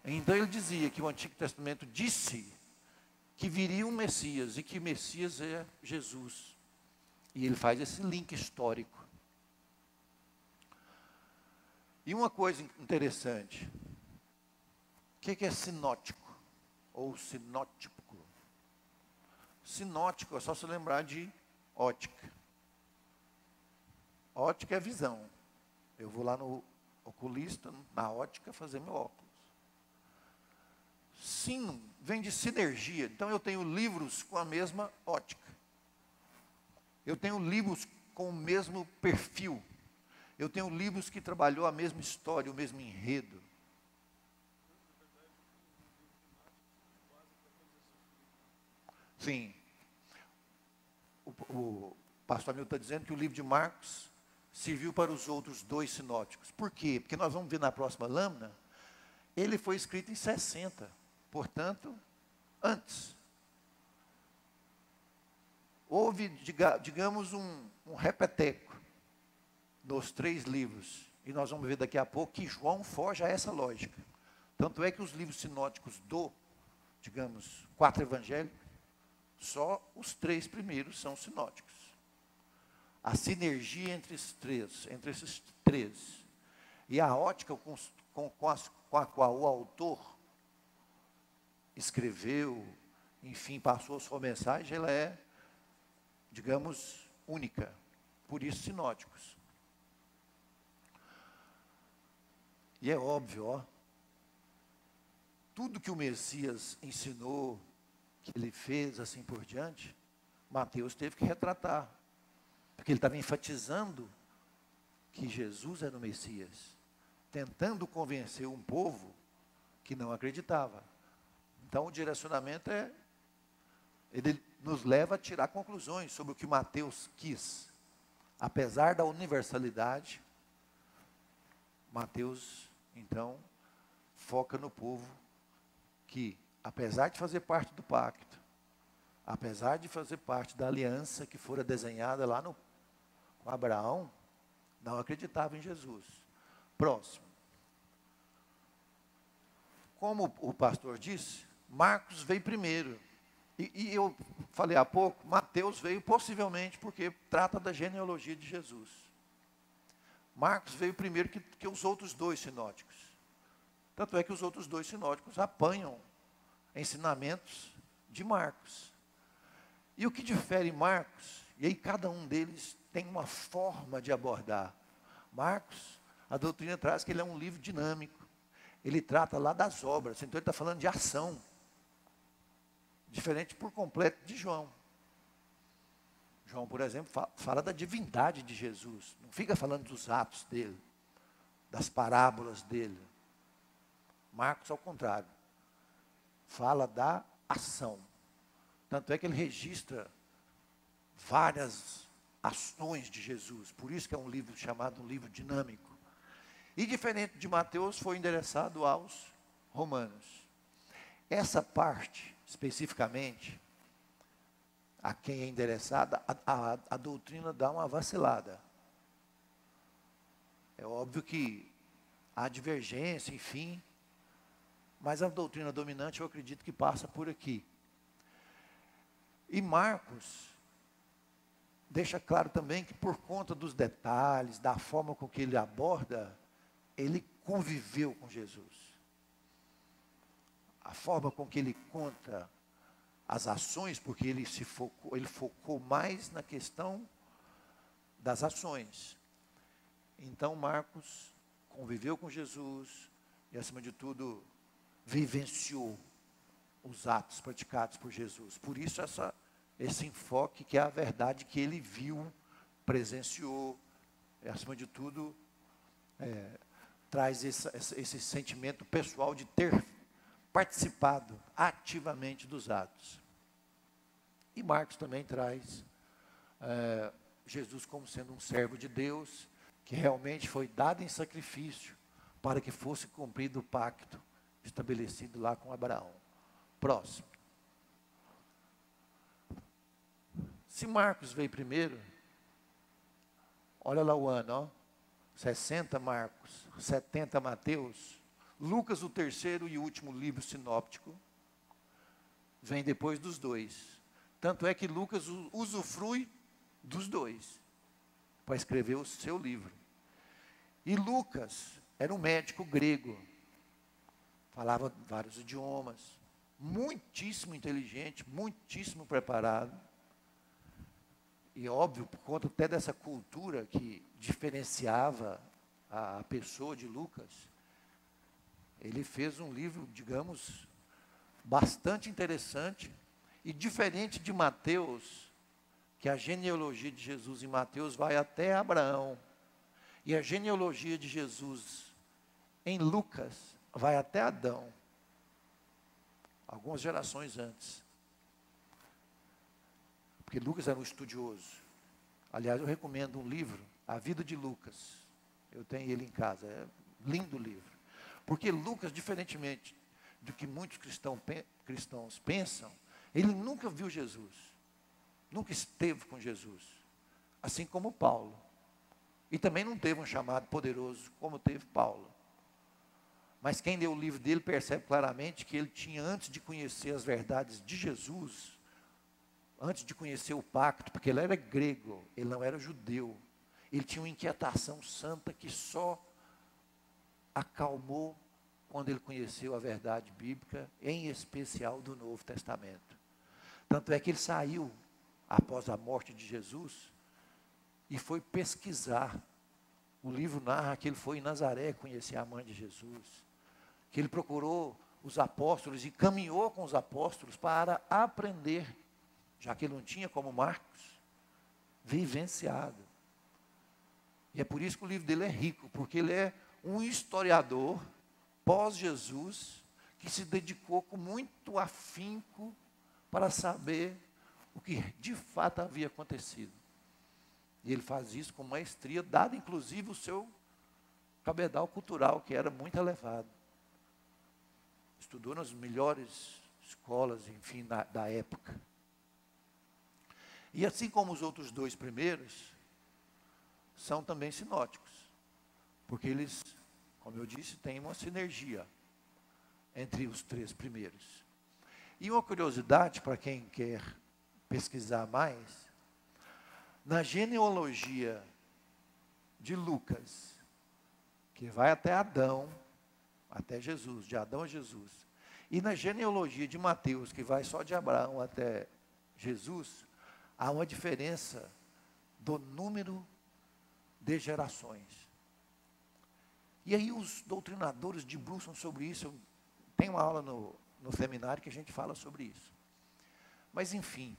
Então ele dizia que o Antigo Testamento disse que viria um Messias, e que Messias é Jesus. E ele faz esse link histórico. E uma coisa interessante, o que é sinótico? Ou sinótico? Sinótico é só se lembrar de ótica. Ótica é visão. Eu vou lá no oculista, na ótica, fazer meu óculos. Sim, vem de sinergia. Então eu tenho livros com a mesma ótica. Eu tenho livros com o mesmo perfil. Eu tenho livros que trabalhou a mesma história, o mesmo enredo. Sim. O pastor Hamilton está dizendo que o livro de Marcos serviu para os outros 2 sinóticos. Por quê? Porque nós vamos ver na próxima lâmina, ele foi escrito em 60, portanto, antes. Houve, digamos, um repeteco nos 3 livros. E nós vamos ver daqui a pouco que João foge a essa lógica. Tanto é que os livros sinóticos digamos, 4 evangelhos, só os 3 primeiros são sinóticos. A sinergia entre esses três, e a ótica com a qual o autor escreveu, enfim, passou a sua mensagem, ela é, digamos, única. Por isso, sinóticos. E é óbvio, tudo que o Messias ensinou, que ele fez, assim por diante, Mateus teve que retratar. Porque ele estava enfatizando que Jesus era o Messias, tentando convencer um povo que não acreditava. Então o direcionamento ele nos leva a tirar conclusões sobre o que Mateus quis. Apesar da universalidade, Mateus, então, foca no povo que, apesar de fazer parte do pacto, apesar de fazer parte da aliança que fora desenhada lá com Abraão, não acreditava em Jesus. Próximo. Como o pastor disse, Marcos veio primeiro. E eu falei há pouco, Mateus veio possivelmente porque trata da genealogia de Jesus. Marcos veio primeiro que os outros 2 sinóticos. Tanto é que os outros 2 sinóticos apanham ensinamentos de Marcos. E o que difere Marcos, e aí cada um deles tem uma forma de abordar. Marcos, a doutrina traz que ele é um livro dinâmico. Ele trata lá das obras, então ele está falando de ação. Diferente por completo de João. João, por exemplo, fala da divindade de Jesus. Não fica falando dos atos dele, das parábolas dele. Marcos, ao contrário, fala da ação. Tanto é que ele registra várias ações de Jesus. Por isso que é um livro chamado um livro dinâmico. E diferente de Mateus, foi endereçado aos romanos. Essa parte, especificamente, a quem é endereçada, a doutrina dá uma vacilada. É óbvio que há divergência, enfim, mas a doutrina dominante eu acredito que passa por aqui. E Marcos deixa claro também que por conta dos detalhes, da forma com que ele aborda, ele conviveu com Jesus. A forma com que ele conta as ações, porque ele focou mais na questão das ações. Então Marcos conviveu com Jesus e, acima de tudo, vivenciou os atos praticados por Jesus. Por isso esse enfoque que é a verdade que ele viu, presenciou, e, acima de tudo, traz esse sentimento pessoal de ter participado ativamente dos atos. E Marcos também traz Jesus como sendo um servo de Deus, que realmente foi dado em sacrifício para que fosse cumprido o pacto estabelecido lá com Abraão. Próximo. Se Marcos veio primeiro, olha lá o ano, ó, 60 Marcos, 70 Mateus, Lucas, o terceiro e último livro sinóptico, vem depois dos dois. Tanto é que Lucas usufrui dos dois para escrever o seu livro. E Lucas era um médico grego, falava vários idiomas, muitíssimo inteligente, muitíssimo preparado. E óbvio, por conta até dessa cultura que diferenciava a pessoa de Lucas, ele fez um livro, digamos, bastante interessante e diferente de Mateus, que a genealogia de Jesus em Mateus vai até Abraão, e a genealogia de Jesus em Lucas vai até Adão, algumas gerações antes. Porque Lucas era um estudioso. Aliás, eu recomendo um livro, A Vida de Lucas. Eu tenho ele em casa, é um lindo livro. Porque Lucas, diferentemente do que muitos cristãos pensam, ele nunca viu Jesus. Nunca esteve com Jesus. Assim como Paulo. E também não teve um chamado poderoso como teve Paulo. Mas quem lê o livro dele percebe claramente que ele tinha, antes de conhecer as verdades de Jesus, antes de conhecer o pacto, porque ele era grego, ele não era judeu, ele tinha uma inquietação santa que só acalmou quando ele conheceu a verdade bíblica, em especial do Novo Testamento. Tanto é que ele saiu, após a morte de Jesus, e foi pesquisar. O livro narra que ele foi em Nazaré conhecer a mãe de Jesus, que ele procurou os apóstolos e caminhou com os apóstolos para aprender, já que ele não tinha, como Marcos, vivenciado. E é por isso que o livro dele é rico, porque ele é um historiador pós-Jesus, que se dedicou com muito afinco para saber o que de fato havia acontecido. E ele faz isso com maestria, dado inclusive o seu cabedal cultural, que era muito elevado. Estudou nas melhores escolas, enfim, da época. E assim como os outros dois primeiros, são também sinóticos. Porque eles, como eu disse, têm uma sinergia entre os três primeiros. E uma curiosidade para quem quer pesquisar mais, na genealogia de Lucas, que vai até Adão, até Jesus, de Adão a Jesus, e na genealogia de Mateus, que vai só de Abraão até Jesus, há uma diferença do número de gerações. E aí os doutrinadores debruçam sobre isso. Tem uma aula no seminário que a gente fala sobre isso. Mas enfim,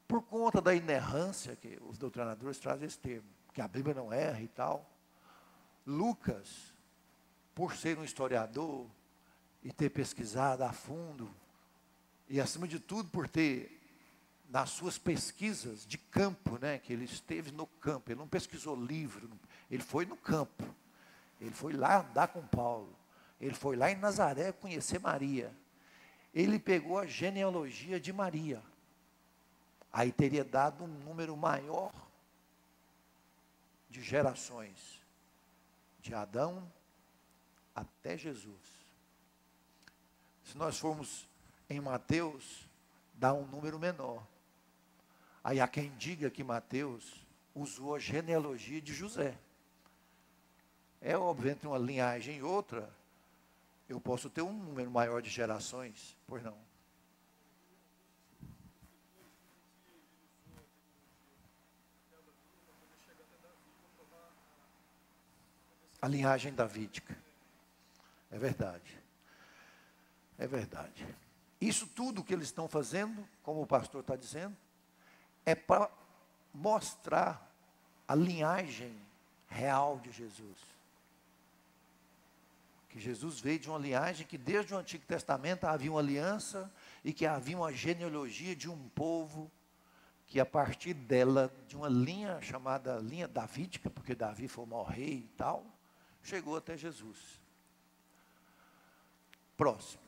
por conta da inerrância, que os doutrinadores trazem esse termo, que a Bíblia não erra e tal, Lucas, por ser um historiador e ter pesquisado a fundo, e acima de tudo por ter, nas suas pesquisas de campo, né, que ele esteve no campo, ele não pesquisou livro, ele foi no campo, ele foi lá andar com Paulo, ele foi lá em Nazaré conhecer Maria, ele pegou a genealogia de Maria, aí teria dado um número maior de gerações, de Adão até Jesus. Se nós formos em Mateus, dá um número menor. Aí há quem diga que Mateus usou a genealogia de José. É óbvio, entre uma linhagem e outra, eu posso ter um número maior de gerações, pois não? A linhagem davídica. É verdade. É verdade. Isso tudo que eles estão fazendo, como o pastor está dizendo, é para mostrar a linhagem real de Jesus. Que Jesus veio de uma linhagem que desde o Antigo Testamento havia uma aliança e que havia uma genealogia de um povo que a partir dela, de uma linha chamada linha davídica, porque Davi foi o maior rei e tal, chegou até Jesus. Próximo.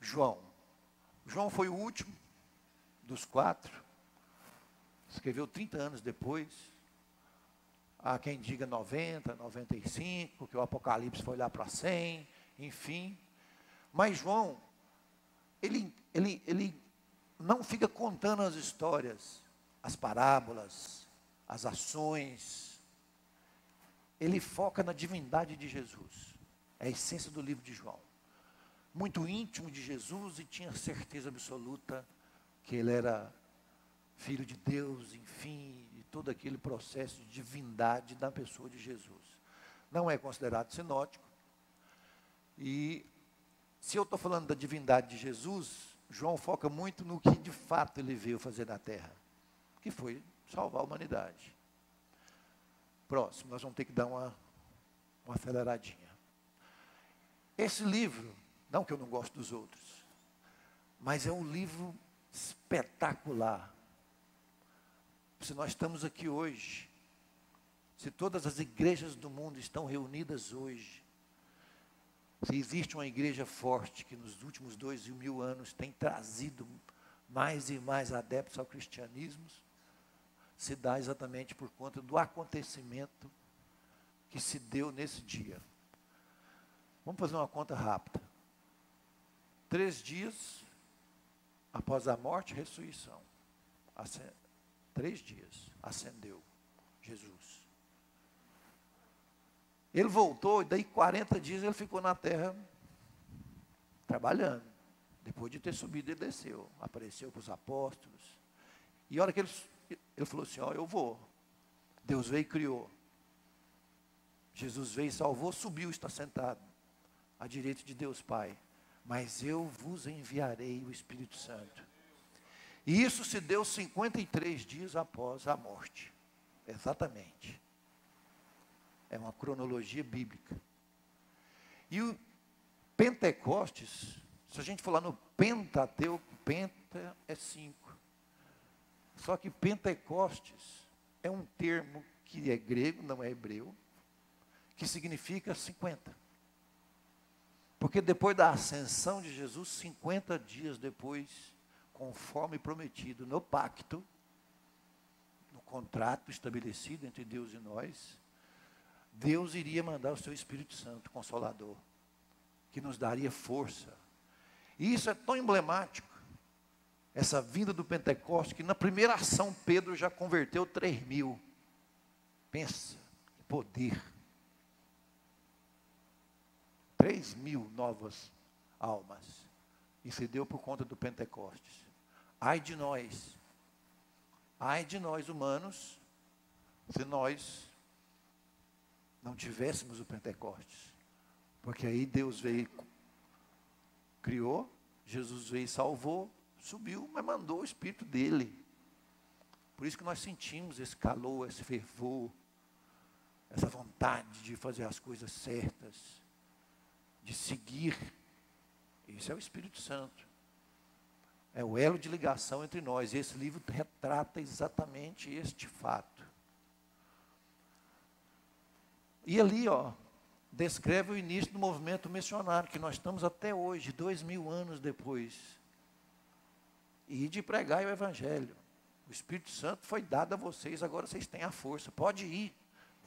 João. João foi o último dos 4. Escreveu 30 anos depois. Há quem diga 90, 95, porque o Apocalipse foi lá para 100, enfim. Mas João, ele não fica contando as histórias, as parábolas, as ações. Ele foca na divindade de Jesus. É a essência do livro de João. Muito íntimo de Jesus e tinha certeza absoluta que ele era filho de Deus, enfim, e todo aquele processo de divindade da pessoa de Jesus. Não é considerado sinótico. E se eu estou falando da divindade de Jesus, João foca muito no que de fato ele veio fazer na terra, que foi salvar a humanidade. Próximo, nós vamos ter que dar uma aceleradinha. Esse livro, não que eu não gosto dos outros, mas é um livro espetacular. Se nós estamos aqui hoje, se todas as igrejas do mundo estão reunidas hoje, se existe uma igreja forte que nos últimos 2.000 anos tem trazido mais e mais adeptos ao cristianismo, se dá exatamente por conta do acontecimento que se deu nesse dia. Vamos fazer uma conta rápida. 3 dias após a morte e ressurreição. 3 dias, ascendeu Jesus. Ele voltou, e daí 40 dias ele ficou na terra, trabalhando. Depois de ter subido, ele desceu, apareceu para os apóstolos. E a hora que ele falou assim, ó, eu vou. Deus veio e criou. Jesus veio e salvou, subiu, está sentado à direita de Deus Pai. Mas eu vos enviarei o Espírito Santo. E isso se deu 53 dias após a morte. Exatamente. É uma cronologia bíblica. E o Pentecostes, se a gente falar no Pentateuco, Penta é 5. Só que Pentecostes é um termo que é grego, não é hebreu, que significa 50. Porque depois da ascensão de Jesus, 50 dias depois, conforme prometido no pacto, no contrato estabelecido entre Deus e nós, Deus iria mandar o seu Espírito Santo, Consolador, que nos daria força. E isso é tão emblemático, essa vinda do Pentecostes, que na primeira ação Pedro já converteu 3.000. Pensa, que poder. 3.000 novas almas. E se deu por conta do Pentecostes. Ai de nós humanos, se nós não tivéssemos o Pentecostes. Porque aí Deus veio, criou, Jesus veio e salvou, subiu, mas mandou o Espírito dele. Por isso que nós sentimos esse calor, esse fervor, essa vontade de fazer as coisas certas, de seguir. Isso é o Espírito Santo. É o elo de ligação entre nós. E esse livro retrata exatamente este fato. E ali, ó, descreve o início do movimento missionário, que nós estamos até hoje, 2.000 anos depois. E de pregar o Evangelho. O Espírito Santo foi dado a vocês, agora vocês têm a força. Pode ir,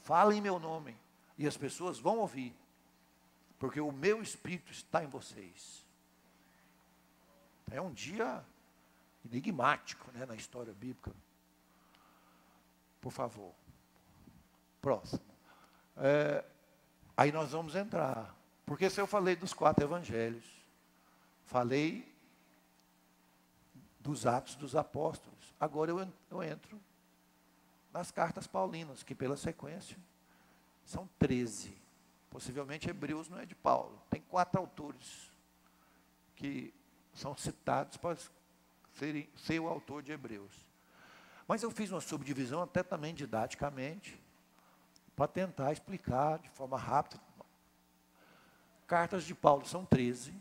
falem em meu nome. E as pessoas vão ouvir. Porque o meu Espírito está em vocês. É um dia enigmático, né, na história bíblica. Por favor. Próximo. Aí nós vamos entrar. Porque se eu falei dos 4 evangelhos, falei dos Atos dos Apóstolos, agora eu entro nas cartas paulinas, que pela sequência são 13. Possivelmente Hebreus não é de Paulo. Tem 4 autores que são citados para ser o autor de Hebreus. Mas eu fiz uma subdivisão até também didaticamente, para tentar explicar de forma rápida. Cartas de Paulo são 13.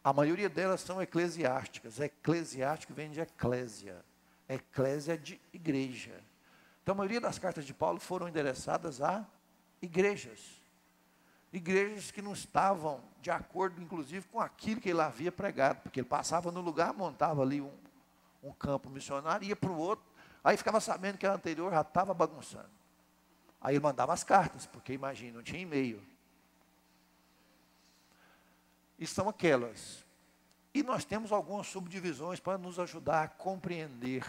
A maioria delas são eclesiásticas. Eclesiástico vem de eclésia. Eclésia de igreja. Então, a maioria das cartas de Paulo foram endereçadas a igrejas. Igrejas que não estavam de acordo, inclusive, com aquilo que ele havia pregado. Porque ele passava no lugar, montava ali um campo missionário, ia para o outro, aí ficava sabendo que a anterior já estava bagunçando. Aí ele mandava as cartas, porque imagina, não tinha e-mail. E são aquelas. E nós temos algumas subdivisões para nos ajudar a compreender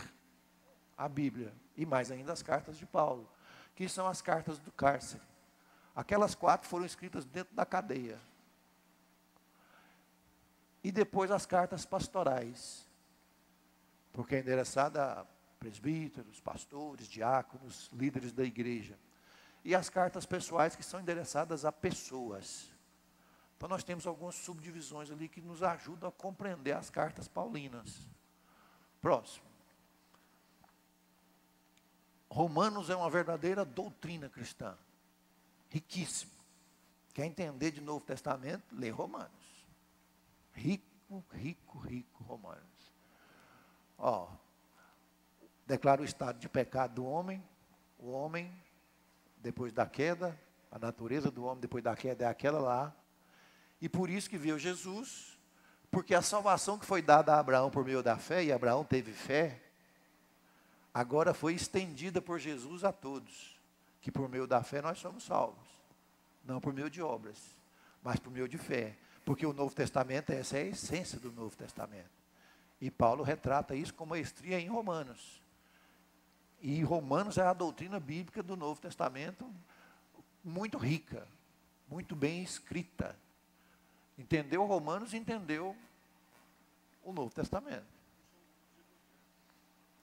a Bíblia. E mais ainda as cartas de Paulo, que são as cartas do cárcere. Aquelas 4 foram escritas dentro da cadeia. E depois as cartas pastorais, porque é endereçada a presbíteros, pastores, diáconos, líderes da igreja. E as cartas pessoais, que são endereçadas a pessoas. Então nós temos algumas subdivisões ali que nos ajudam a compreender as cartas paulinas. Próximo. Romanos é uma verdadeira doutrina cristã. Riquíssimo. Quer entender de Novo Testamento? Lê Romanos. Rico, rico, rico Romanos. Ó, declara o estado de pecado do homem. O homem, depois da queda, a natureza do homem depois da queda é aquela lá. E por isso que veio Jesus, porque a salvação que foi dada a Abraão por meio da fé, e Abraão teve fé, agora foi estendida por Jesus a todos, que por meio da fé nós somos salvos, não por meio de obras, mas por meio de fé, porque o Novo Testamento, essa é a essência do Novo Testamento, e Paulo retrata isso com maestria em Romanos, e Romanos é a doutrina bíblica do Novo Testamento, muito rica, muito bem escrita. Entendeu Romanos, entendeu o Novo Testamento.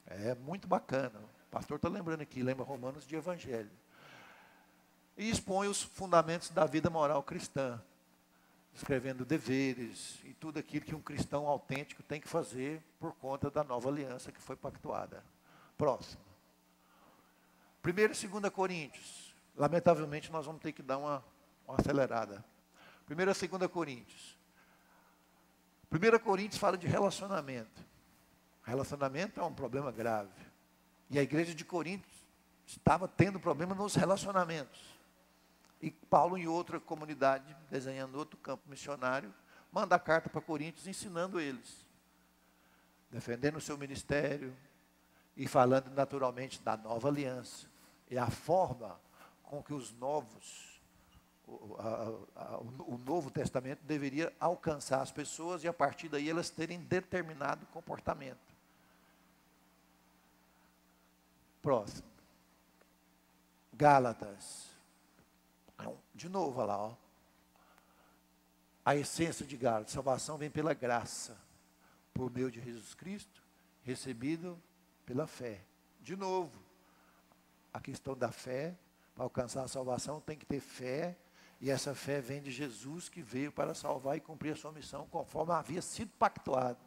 É muito bacana. O pastor está lembrando aqui, lembra Romanos de Evangelho. E expõe os fundamentos da vida moral cristã, escrevendo deveres e tudo aquilo que um cristão autêntico tem que fazer por conta da nova aliança que foi pactuada. Próximo. 1 e 2 Coríntios. Lamentavelmente nós vamos ter que dar uma acelerada. 1 e 2 Coríntios. 1 Coríntios fala de relacionamento. Relacionamento é um problema grave. E a igreja de Corinto estava tendo problema nos relacionamentos. E Paulo, em outra comunidade, desenhando outro campo missionário, manda a carta para Coríntios ensinando eles. Defendendo o seu ministério e falando naturalmente da nova aliança. E a forma com que os novos... O Novo Testamento deveria alcançar as pessoas e a partir daí elas terem determinado comportamento. Próximo. Gálatas. De novo, olha lá. Ó. A essência de Gálatas. Salvação vem pela graça. Por meio de Jesus Cristo. Recebido pela fé. De novo. A questão da fé. Para alcançar a salvação tem que ter fé. E essa fé vem de Jesus, que veio para salvar e cumprir a sua missão, conforme havia sido pactuado,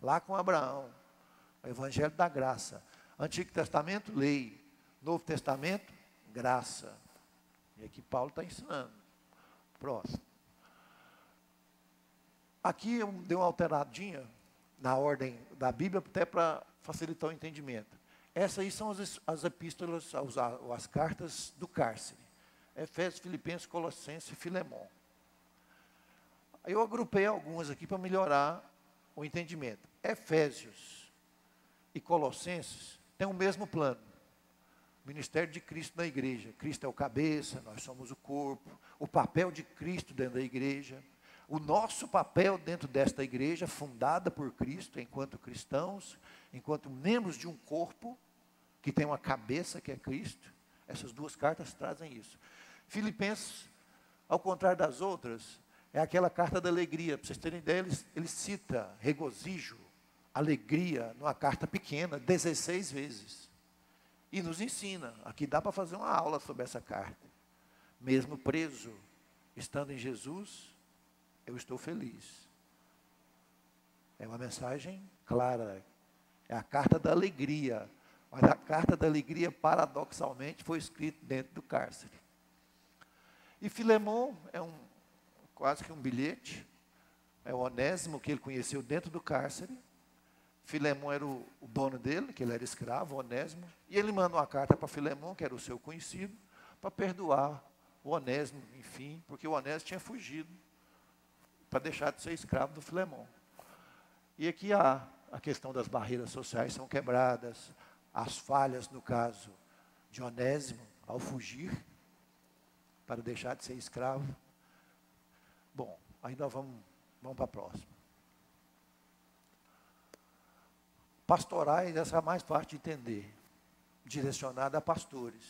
lá com Abraão. O Evangelho da graça. Antigo Testamento, lei. Novo Testamento, graça. E aqui Paulo está ensinando. Próximo. Aqui eu dei uma alteradinha na ordem da Bíblia, até para facilitar o entendimento. Essas aí são as epístolas, as cartas do cárcere. Efésios, Filipenses, Colossenses e Filemão. Eu agrupei algumas aqui para melhorar o entendimento. Efésios e Colossenses têm o mesmo plano. O ministério de Cristo na igreja. Cristo é o cabeça, nós somos o corpo. O papel de Cristo dentro da igreja. O nosso papel dentro desta igreja, fundada por Cristo, enquanto cristãos, enquanto membros de um corpo, que tem uma cabeça que é Cristo. Essas duas cartas trazem isso. Filipenses, ao contrário das outras, é aquela carta da alegria. Para vocês terem ideia, ele cita regozijo, alegria, numa carta pequena, 16 vezes. E nos ensina. Aqui dá para fazer uma aula sobre essa carta. Mesmo preso, estando em Jesus, eu estou feliz. É uma mensagem clara. É a carta da alegria Mas a carta da alegria, paradoxalmente, foi escrita dentro do cárcere. E Filemão é quase que um bilhete. É o Onésimo que ele conheceu dentro do cárcere. Filemão era o dono dele, que ele era escravo, Onésimo. E ele manda uma carta para Filemão, que era o seu conhecido, para perdoar o Onésimo, enfim, porque o Onésimo tinha fugido para deixar de ser escravo do Filemão. E aqui a questão das barreiras sociais são quebradas, as falhas, no caso de Onésimo, ao fugir, para deixar de ser escravo. Bom, aí nós vamos para a próxima. Pastorais, essa é a mais fácil de entender, direcionada a pastores.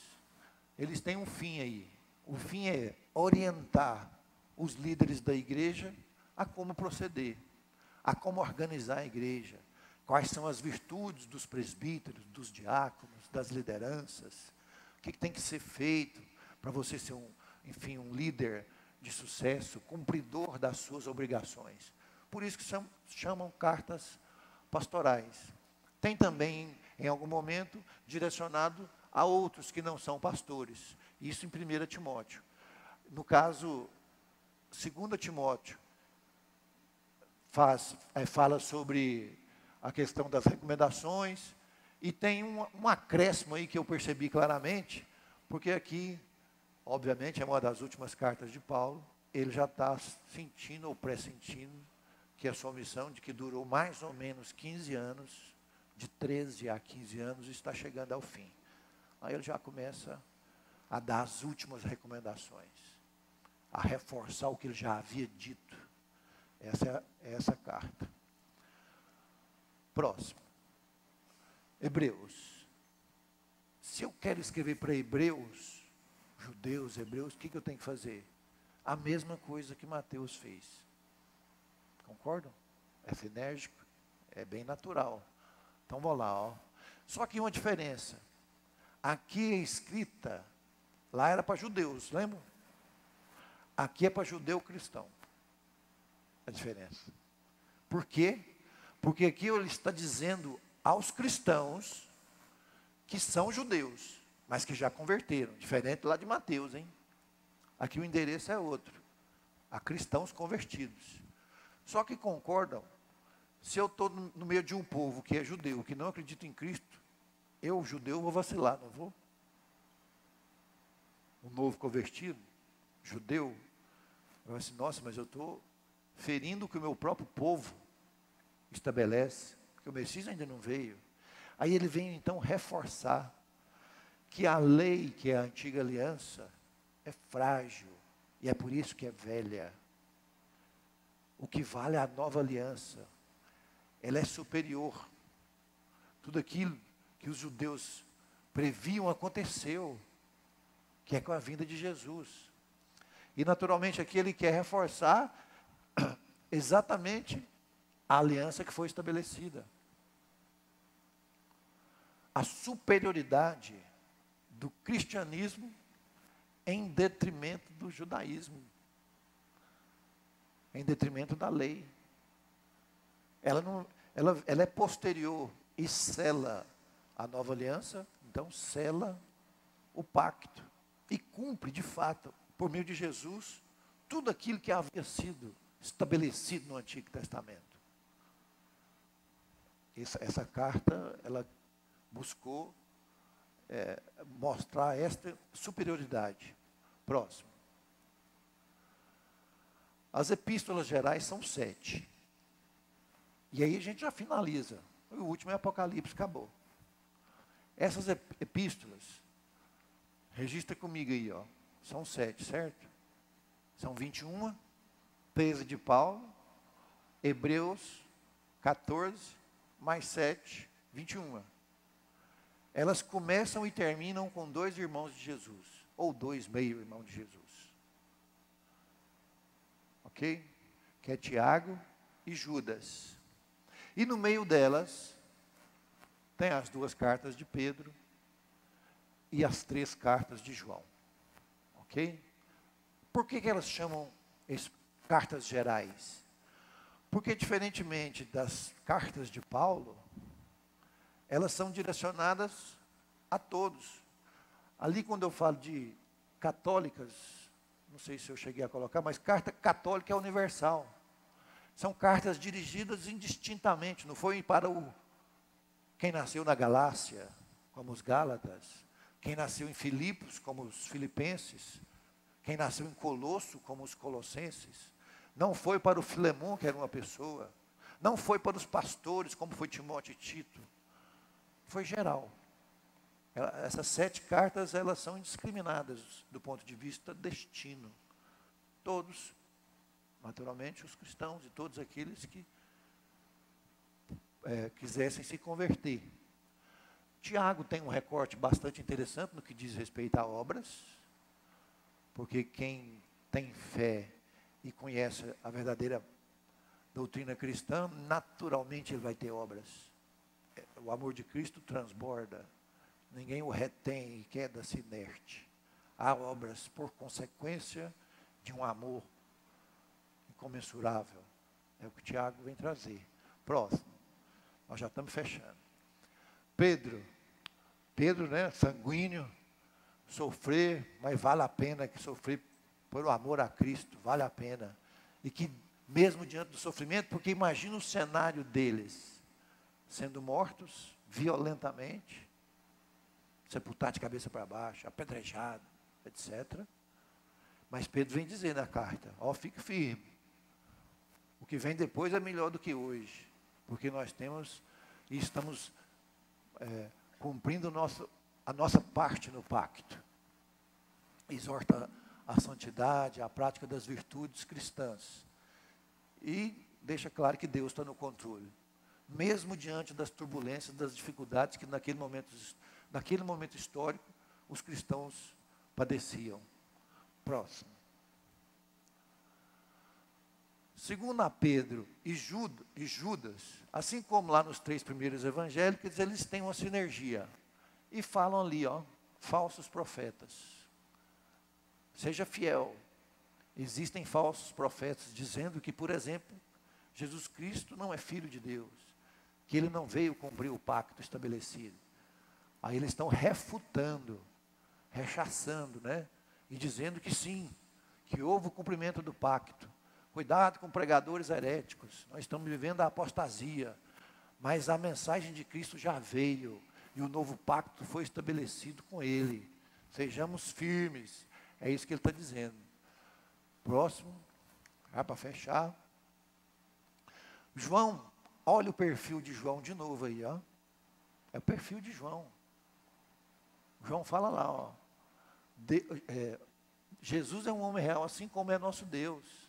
Eles têm um fim aí. O fim é orientar os líderes da igreja a como proceder, a como organizar a igreja, quais são as virtudes dos presbíteros, dos diáconos, das lideranças, o que tem que ser feito para você ser um líder de sucesso, cumpridor das suas obrigações. Por isso que chamam cartas pastorais. Tem também, em algum momento, direcionado a outros que não são pastores. Isso em 1 Timóteo. No caso, 2 Timóteo, fala sobre a questão das recomendações, e tem um acréscimo aí que eu percebi claramente, porque aqui, obviamente, é uma das últimas cartas de Paulo, ele já está sentindo ou pressentindo que a sua missão, de que durou mais ou menos 15 anos, de 13 a 15 anos, está chegando ao fim. Aí ele já começa a dar as últimas recomendações, a reforçar o que ele já havia dito. Essa é essa carta. Próximo. Hebreus. Se eu quero escrever para Hebreus, judeus, hebreus, o que eu tenho que fazer? A mesma coisa que Mateus fez. Concordam? É sinérgico, é bem natural. Então vou lá, ó. Só que uma diferença. Aqui é escrita, lá era para judeus, lembram? Aqui é para judeu cristão. A diferença. Por quê? Porque aqui ele está dizendo aos cristãos que são judeus, mas que já converteram. Diferente lá de Mateus, hein? Aqui o endereço é outro. A cristãos convertidos. Só que concordam, se eu estou no meio de um povo que é judeu, que não acredita em Cristo, eu, judeu, vou vacilar, não vou? Um novo convertido, judeu, eu assim, nossa, mas eu estou ferindo o que o meu próprio povo estabelece, porque o Messias ainda não veio. Aí ele vem então reforçar que a lei, que é a antiga aliança, é frágil, e é por isso que é velha. O que vale é a nova aliança. Ela é superior. Tudo aquilo que os judeus previam aconteceu, que é com a vinda de Jesus. E naturalmente aqui ele quer reforçar exatamente a aliança que foi estabelecida. A superioridade do cristianismo em detrimento do judaísmo, em detrimento da lei. Ela é posterior e sela a nova aliança, então sela o pacto e cumpre de fato, por meio de Jesus, tudo aquilo que havia sido estabelecido no Antigo Testamento. Essa carta, ela buscou mostrar esta superioridade. Próximo. As epístolas gerais são 7. E aí a gente já finaliza. O último é Apocalipse, acabou. Essas epístolas, registra comigo aí, ó, são 7, certo? São 21, 13 de Paulo, Hebreus 14, mais 7, 21. Elas começam e terminam com 2 irmãos de Jesus, ou 2 meio-irmãos de Jesus. Ok? Que é Tiago e Judas. E no meio delas, tem as 2 cartas de Pedro e as 3 cartas de João. Ok? Por que elas chamam cartas gerais? Porque, diferentemente das cartas de Paulo, elas são direcionadas a todos. Ali quando eu falo de católicas, não sei se eu cheguei a colocar, mas carta católica é universal. São cartas dirigidas indistintamente, não foi para quem nasceu na Galácia, como os Gálatas, quem nasceu em Filipos, como os filipenses, quem nasceu em Colosso, como os colossenses. Não foi para o Filemon, que era uma pessoa. Não foi para os pastores, como foi Timóteo e Tito. Foi geral. Essas 7 cartas, elas são indiscriminadas do ponto de vista destino. Todos, naturalmente, os cristãos e todos aqueles que quisessem se converter. Tiago tem um recorte bastante interessante no que diz respeito a obras, porque quem tem fé e conhece a verdadeira doutrina cristã, naturalmente ele vai ter obras. O amor de Cristo transborda. Ninguém o retém e queda-se inerte. Há obras por consequência de um amor incomensurável. É o que Tiago vem trazer. Próximo. Nós já estamos fechando. Pedro, né, sanguíneo, sofrer, mas vale a pena que sofrer por amor a Cristo, vale a pena. E que mesmo diante do sofrimento, porque imagina o cenário deles, sendo mortos violentamente, sepultados de cabeça para baixo, apedrejado, etc. Mas Pedro vem dizer na carta, fique firme. O que vem depois é melhor do que hoje, porque nós temos e estamos cumprindo a nossa parte no pacto. Exorta a santidade, a prática das virtudes cristãs. E deixa claro que Deus está no controle. Mesmo diante das turbulências, das dificuldades que naquele momento histórico, os cristãos padeciam. Próximo. Segundo a Pedro e Judas, assim como lá nos 3 primeiros evangélicos, eles têm uma sinergia. E falam ali, falsos profetas. Seja fiel. Existem falsos profetas dizendo que, por exemplo, Jesus Cristo não é filho de Deus, que ele não veio cumprir o pacto estabelecido. Aí eles estão refutando, rechaçando, né? E dizendo que sim, que houve o cumprimento do pacto. Cuidado com pregadores heréticos, nós estamos vivendo a apostasia, mas a mensagem de Cristo já veio, e o novo pacto foi estabelecido com ele. Sejamos firmes, é isso que ele está dizendo. Próximo, para fechar. João, olha o perfil de João de novo aí, é o perfil de João. João fala lá, Jesus é um homem real, assim como é nosso Deus.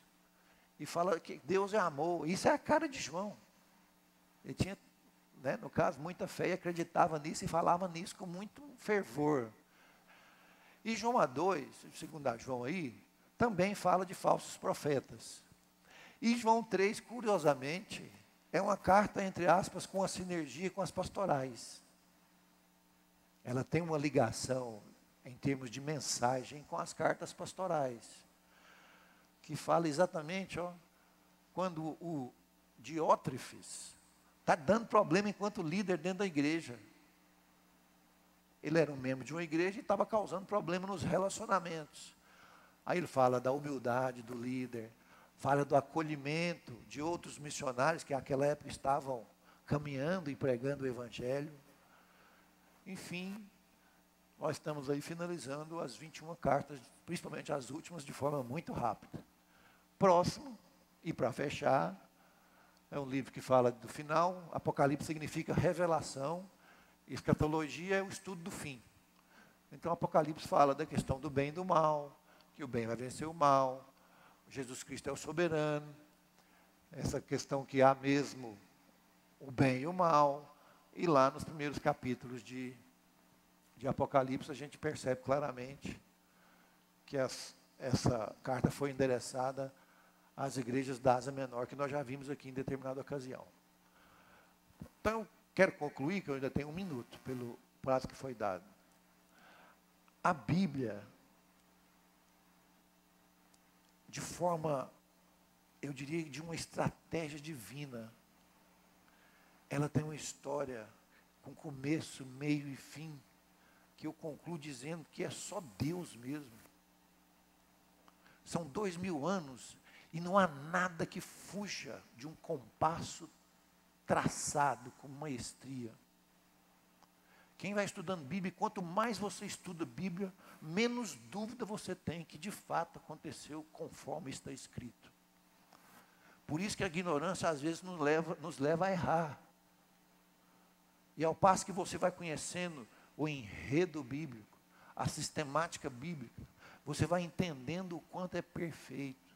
E fala que Deus é amor. Isso é a cara de João. Ele tinha, né, no caso, muita fé e acreditava nisso e falava nisso com muito fervor. E João 2, segundo a João aí, também fala de falsos profetas. E João 3, curiosamente, é uma carta, entre aspas, com a sinergia com as pastorais. Ela tem uma ligação, em termos de mensagem, com as cartas pastorais. Que fala exatamente, quando o Diótrefes está dando problema enquanto líder dentro da igreja. Ele era um membro de uma igreja e estava causando problema nos relacionamentos. Aí ele fala da humildade do líder, fala do acolhimento de outros missionários que naquela época estavam caminhando e pregando o evangelho. Enfim, nós estamos aí finalizando as 21 cartas, principalmente as últimas, de forma muito rápida. Próximo, e para fechar, é um livro que fala do final. Apocalipse significa revelação, escatologia é o estudo do fim. Então Apocalipse fala da questão do bem e do mal, que o bem vai vencer o mal, Jesus Cristo é o soberano, essa questão que há mesmo o bem e o mal. E lá nos primeiros capítulos de Apocalipse a gente percebe claramente que essa carta foi endereçada às igrejas da Ásia Menor, que nós já vimos aqui em determinada ocasião. Então, eu quero concluir, que eu ainda tenho 1 minuto, pelo prazo que foi dado. A Bíblia, de forma, eu diria, de uma estratégia divina, ela tem uma história com começo, meio e fim, que eu concluo dizendo que é só Deus mesmo. São 2000 anos e não há nada que fuja de um compasso traçado com maestria. Quem vai estudando Bíblia, quanto mais você estuda Bíblia, menos dúvida você tem que de fato aconteceu conforme está escrito. Por isso que a ignorância às vezes nos leva a errar. E ao passo que você vai conhecendo o enredo bíblico, a sistemática bíblica, você vai entendendo o quanto é perfeito.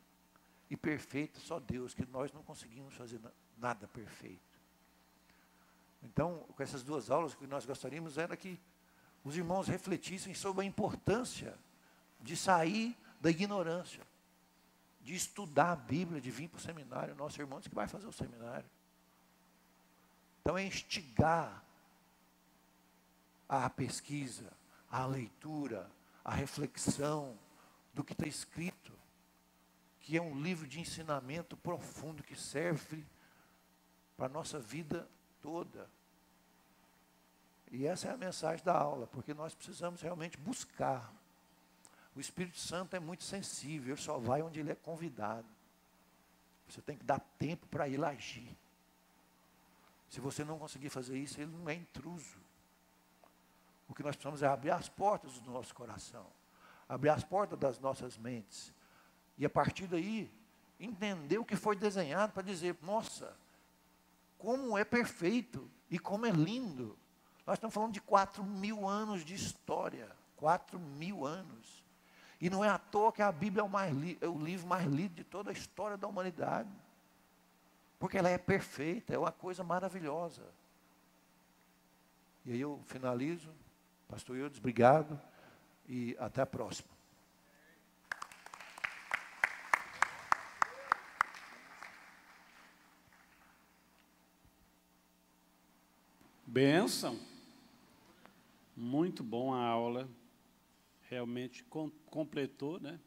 E perfeito só Deus, que nós não conseguimos fazer nada perfeito. Então, com essas duas aulas, o que nós gostaríamos era que os irmãos refletissem sobre a importância de sair da ignorância, de estudar a Bíblia, de vir para o seminário. Nosso irmão disse que vai fazer o seminário. Então, é instigar a pesquisa, a leitura, a reflexão do que está escrito, que é um livro de ensinamento profundo que serve para a nossa vida toda. E essa é a mensagem da aula, porque nós precisamos realmente buscar. O Espírito Santo é muito sensível, ele só vai onde ele é convidado. Você tem que dar tempo para ele agir. Se você não conseguir fazer isso, ele não é intruso. O que nós precisamos é abrir as portas do nosso coração, abrir as portas das nossas mentes, e a partir daí, entender o que foi desenhado para dizer, nossa, como é perfeito e como é lindo. Nós estamos falando de 4.000 anos de história, 4.000 anos. E não é à toa que a Bíblia é o livro mais lido de toda a história da humanidade. Porque ela é perfeita, é uma coisa maravilhosa. E aí eu finalizo. Pastor Eudes, obrigado e até a próxima. Bênção. Muito bom a aula. Realmente completou, né?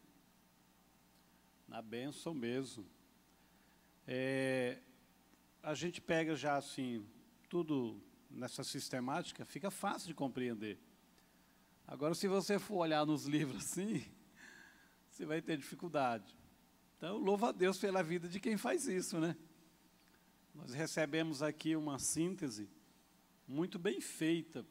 Na bênção mesmo. A gente pega já assim, tudo nessa sistemática, fica fácil de compreender. Agora, se você for olhar nos livros assim, você vai ter dificuldade. Então, louva a Deus pela vida de quem faz isso, né? Nós recebemos aqui uma síntese muito bem feita.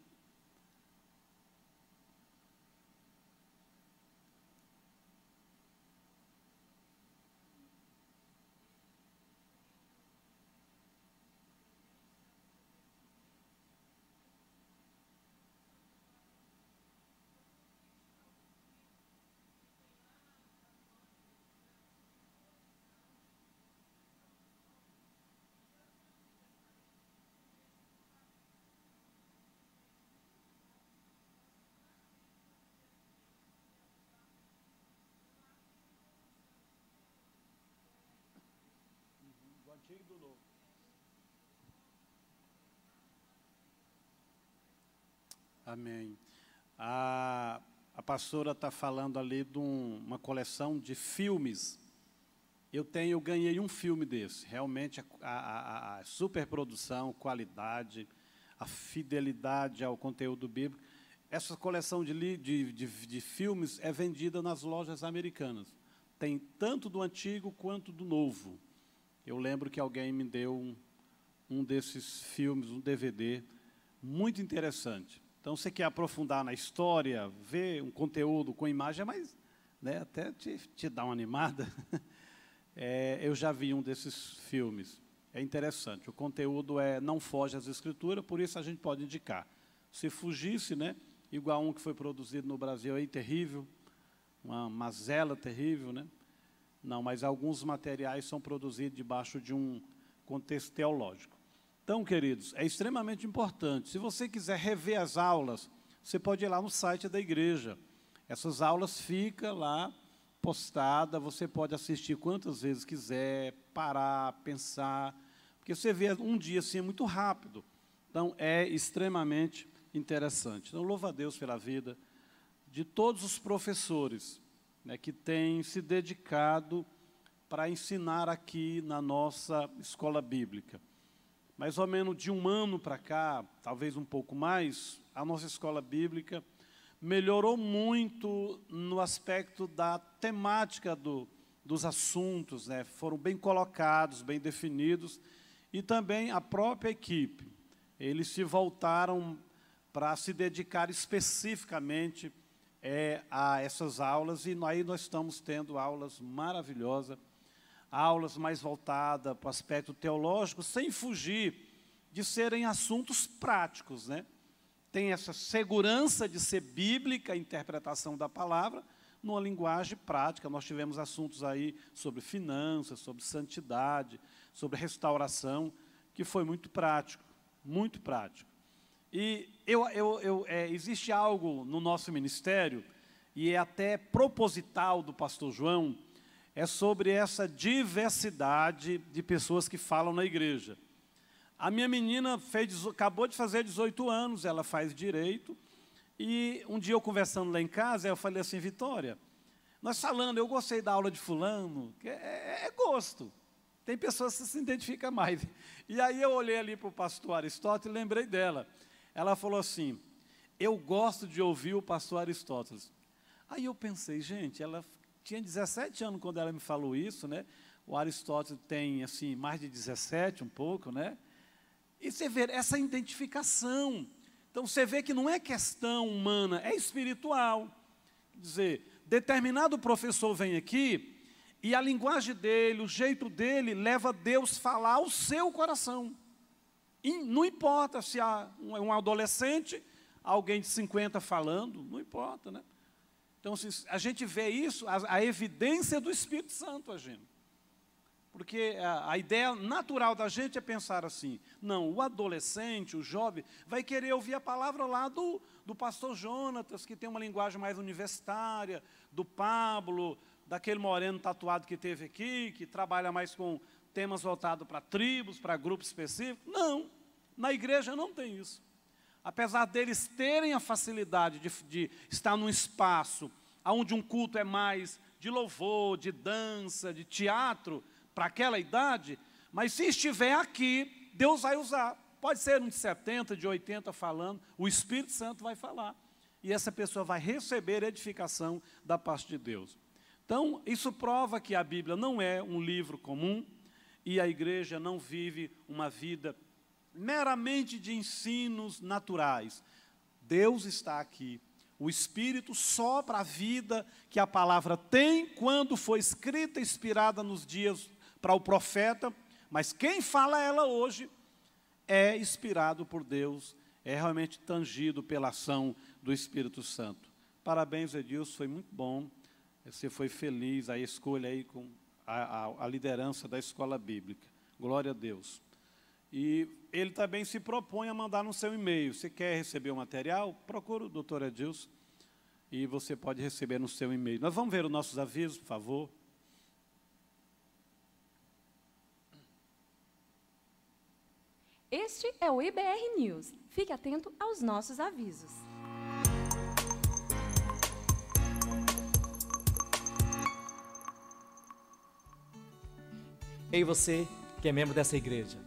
Do antigo e do novo. Amém. A pastora está falando ali de uma coleção de filmes. Eu ganhei um filme desse. Realmente a superprodução, qualidade, a fidelidade ao conteúdo bíblico. Essa coleção de filmes é vendida nas lojas americanas. Tem tanto do antigo quanto do novo. Eu lembro que alguém me deu um desses filmes, um DVD, muito interessante. Então, você quer aprofundar na história, ver um conteúdo com imagem, mas né, até te dá uma animada. Eu já vi um desses filmes. É interessante. O conteúdo não foge às escrituras, por isso a gente pode indicar. Se fugisse, né, igual um que foi produzido no Brasil, aí terrível, uma mazela terrível, né? Não, mas alguns materiais são produzidos debaixo de um contexto teológico. Então, queridos, é extremamente importante. Se você quiser rever as aulas, você pode ir lá no site da igreja. Essas aulas ficam lá postadas, você pode assistir quantas vezes quiser, parar, pensar, porque você vê um dia assim é muito rápido. Então, é extremamente interessante. Então, louvo a Deus pela vida de todos os professores, né, que têm se dedicado para ensinar aqui na nossa escola bíblica. Mais ou menos de um ano para cá, talvez um pouco mais, a nossa escola bíblica melhorou muito no aspecto da temática dos assuntos, né? Foram bem colocados, bem definidos, e também a própria equipe. Eles se voltaram para se dedicar especificamente a essas aulas, e aí nós estamos tendo aulas maravilhosas, aulas mais voltadas para o aspecto teológico, sem fugir de serem assuntos práticos, né? Tem essa segurança de ser bíblica a interpretação da palavra, numa linguagem prática. Nós tivemos assuntos aí sobre finanças, sobre santidade, sobre restauração, que foi muito prático, muito prático. E existe algo no nosso ministério, e é até proposital do pastor João, é sobre essa diversidade de pessoas que falam na igreja. A minha menina acabou de fazer 18 anos, ela faz direito, e um dia eu conversando lá em casa, eu falei assim: Vitória, nós falando, eu gostei da aula de fulano, que é gosto, tem pessoas que se identificam mais. E aí eu olhei ali para o pastor Aristóteles e lembrei dela. Ela falou assim: eu gosto de ouvir o pastor Aristóteles. Aí eu pensei, gente, ela tinha 17 anos quando ela me falou isso, né? O Aristóteles tem, assim, mais de 17, um pouco, né? E você vê essa identificação. Então, você vê que não é questão humana, é espiritual. Quer dizer, determinado professor vem aqui e a linguagem dele, o jeito dele, leva Deus a falar ao seu coração. E não importa se há um adolescente, alguém de 50 falando, não importa, né? Então, a gente vê isso, a evidência do Espírito Santo agindo. Porque a ideia natural da gente é pensar assim: não, o adolescente, o jovem, vai querer ouvir a palavra lá do pastor Jonatas, que tem uma linguagem mais universitária, do Pablo, daquele moreno tatuado que teve aqui, que trabalha mais com temas voltados para tribos, para grupos específicos. Não, na igreja não tem isso. Apesar deles terem a facilidade de estar num espaço onde um culto é mais de louvor, de dança, de teatro, para aquela idade, mas se estiver aqui, Deus vai usar. Pode ser um de 70, de 80 falando, o Espírito Santo vai falar. E essa pessoa vai receber edificação da parte de Deus. Então, isso prova que a Bíblia não é um livro comum, e a igreja não vive uma vida meramente de ensinos naturais. Deus está aqui. O Espírito sopra a vida que a palavra tem quando foi escrita e inspirada nos dias para o profeta, mas quem fala ela hoje é inspirado por Deus, é realmente tangido pela ação do Espírito Santo. Parabéns, Edilson, foi muito bom. Você foi feliz, a escolha aí com a liderança da escola bíblica. Glória a Deus. E ele também se propõe a mandar no seu e-mail. Você quer receber o material? Procura o doutor Edilson e você pode receber no seu e-mail. Nós vamos ver os nossos avisos, por favor. Este é o IBR News. Fique atento aos nossos avisos. Ei, você que é membro dessa igreja.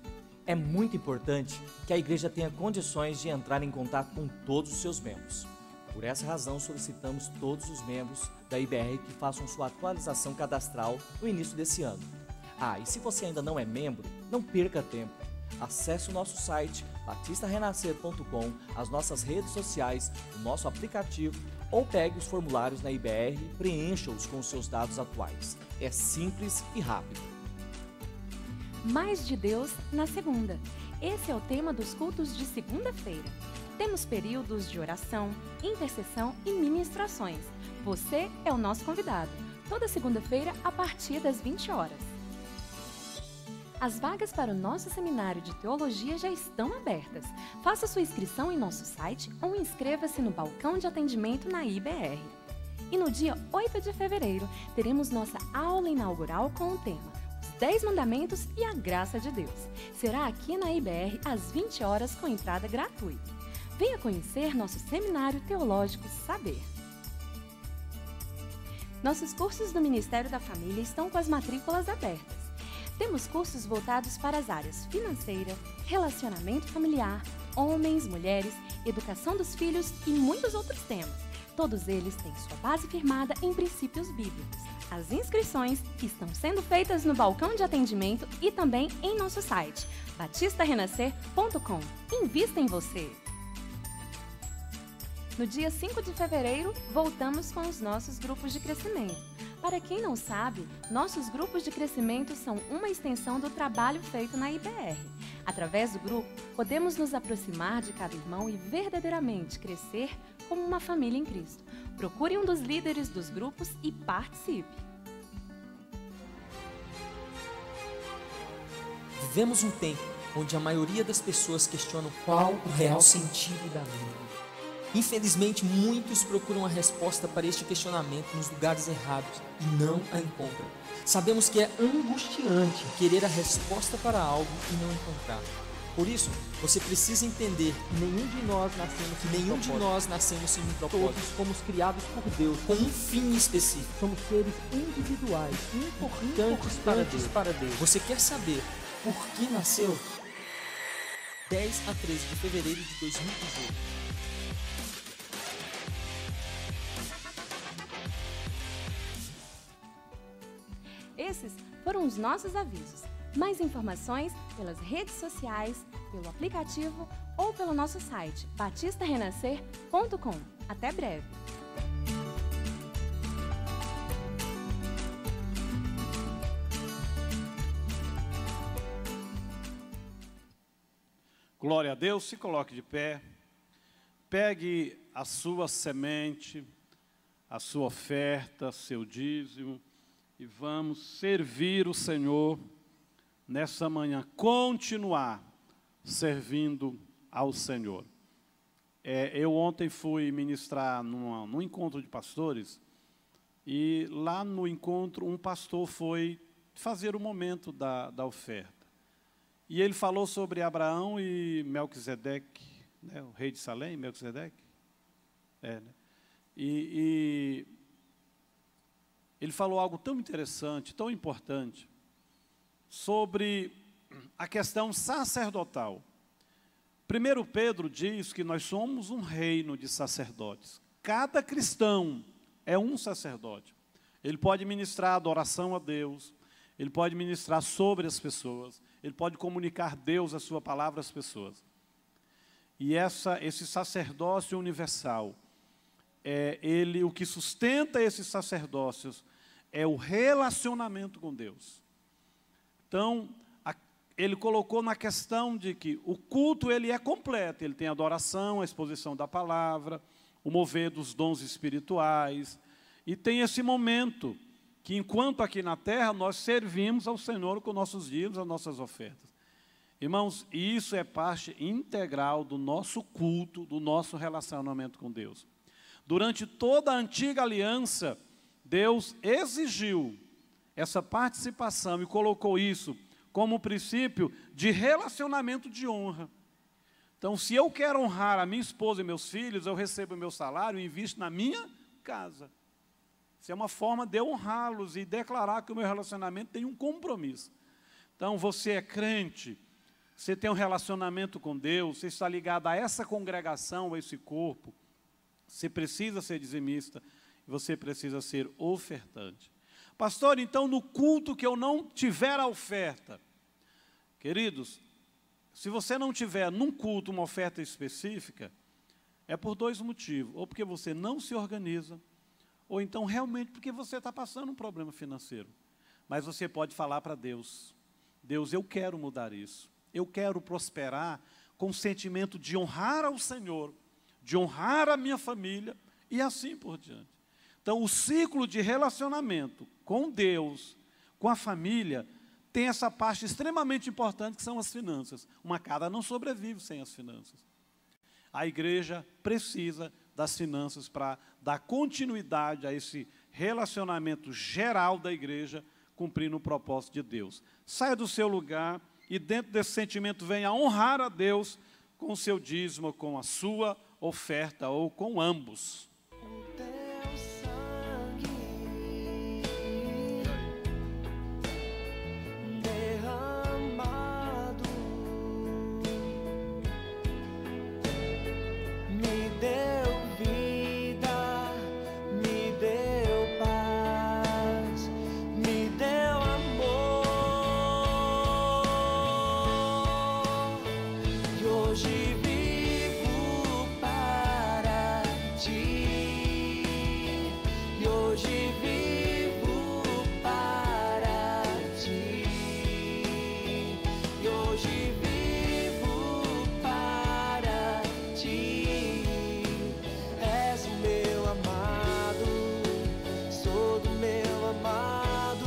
É muito importante que a igreja tenha condições de entrar em contato com todos os seus membros. Por essa razão, solicitamos todos os membros da IBR que façam sua atualização cadastral no início desse ano. E se você ainda não é membro, não perca tempo. Acesse o nosso site batistarenascer.com, as nossas redes sociais, o nosso aplicativo ou pegue os formulários na IBR e preencha-os com os seus dados atuais. É simples e rápido. Mais de Deus na segunda. Esse é o tema dos cultos de segunda-feira. Temos períodos de oração, intercessão e ministrações. Você é o nosso convidado. Toda segunda-feira a partir das 20 horas. As vagas para o nosso seminário de teologia já estão abertas. Faça sua inscrição em nosso site ou inscreva-se no balcão de atendimento na IBR. E no dia 8 de fevereiro, teremos nossa aula inaugural com o tema 10 Mandamentos e a Graça de Deus. Será aqui na IBR às 20 horas com entrada gratuita. Venha conhecer nosso Seminário Teológico Saber. Nossos cursos do Ministério da Família estão com as matrículas abertas. Temos cursos voltados para as áreas financeira, relacionamento familiar, homens, mulheres, educação dos filhos e muitos outros temas. Todos eles têm sua base firmada em princípios bíblicos. As inscrições estão sendo feitas no balcão de atendimento e também em nosso site, batistarenascer.com. Invista em você! No dia 5 de fevereiro, voltamos com os nossos grupos de crescimento. Para quem não sabe, nossos grupos de crescimento são uma extensão do trabalho feito na IBR. Através do grupo, podemos nos aproximar de cada irmão e verdadeiramente crescer como uma família em Cristo. Procure um dos líderes dos grupos e participe. Vivemos um tempo onde a maioria das pessoas questionam qual o real sentido da vida. Infelizmente, muitos procuram a resposta para este questionamento nos lugares errados e não a encontram. Sabemos que é angustiante querer a resposta para algo e não encontrar. Por isso, você precisa entender que nenhum de nós nascemos sem um propósito. Todos fomos criados por Deus com um fim específico. Somos seres individuais, importantes para Deus. Você quer saber por que nasceu? 10 a 13 de fevereiro de 2018. Esses foram os nossos avisos. Mais informações pelas redes sociais, pelo aplicativo ou pelo nosso site batistarenascer.com. Até breve! Glória a Deus, se coloque de pé. Pegue a sua semente, a sua oferta, seu dízimo, e vamos servir o Senhor nessa manhã, continuar servindo ao Senhor. Eu ontem fui ministrar num encontro de pastores, e lá no encontro um pastor foi fazer o momento da oferta. E ele falou sobre Abraão e Melquisedeque, né, o rei de Salém, Melquisedeque. Né? E ele falou algo tão interessante, tão importante, sobre a questão sacerdotal. 1 Pedro diz que nós somos um reino de sacerdotes. Cada cristão é um sacerdote. Ele pode ministrar adoração a Deus, ele pode ministrar sobre as pessoas, ele pode comunicar Deus, a sua palavra às pessoas. E esse sacerdócio universal, o que sustenta esses sacerdócios é o relacionamento com Deus. Então, ele colocou na questão de que o culto ele é completo, ele tem a adoração, a exposição da palavra, o mover dos dons espirituais, e tem esse momento que enquanto aqui na terra nós servimos ao Senhor com nossos dízimos, as nossas ofertas. Irmãos, isso é parte integral do nosso culto, do nosso relacionamento com Deus. Durante toda a antiga aliança, Deus exigiu essa participação e colocou isso como princípio de relacionamento de honra. Então, se eu quero honrar a minha esposa e meus filhos, eu recebo o meu salário e invisto na minha casa. Isso é uma forma de honrá-los e declarar que o meu relacionamento tem um compromisso. Então, você é crente, você tem um relacionamento com Deus, você está ligado a essa congregação, a esse corpo, você precisa ser dizimista, você precisa ser ofertante. Pastor, então no culto que eu não tiver a oferta, queridos, se você não tiver num culto uma oferta específica, é por dois motivos, ou porque você não se organiza, ou então realmente porque você está passando um problema financeiro. Mas você pode falar para Deus, Deus, eu quero mudar isso, eu quero prosperar com o sentimento de honrar ao Senhor, de honrar a minha família e assim por diante. Então, o ciclo de relacionamento com Deus, com a família, tem essa parte extremamente importante que são as finanças. Uma casa não sobrevive sem as finanças. A igreja precisa das finanças para dar continuidade a esse relacionamento geral da igreja, cumprindo o propósito de Deus. Saia do seu lugar e dentro desse sentimento venha honrar a Deus com o seu dízimo, com a sua oferta ou com ambos. Me deu vida hoje vivo para ti, e hoje vivo para ti, e hoje vivo para ti. És o meu amado, sou do meu amado,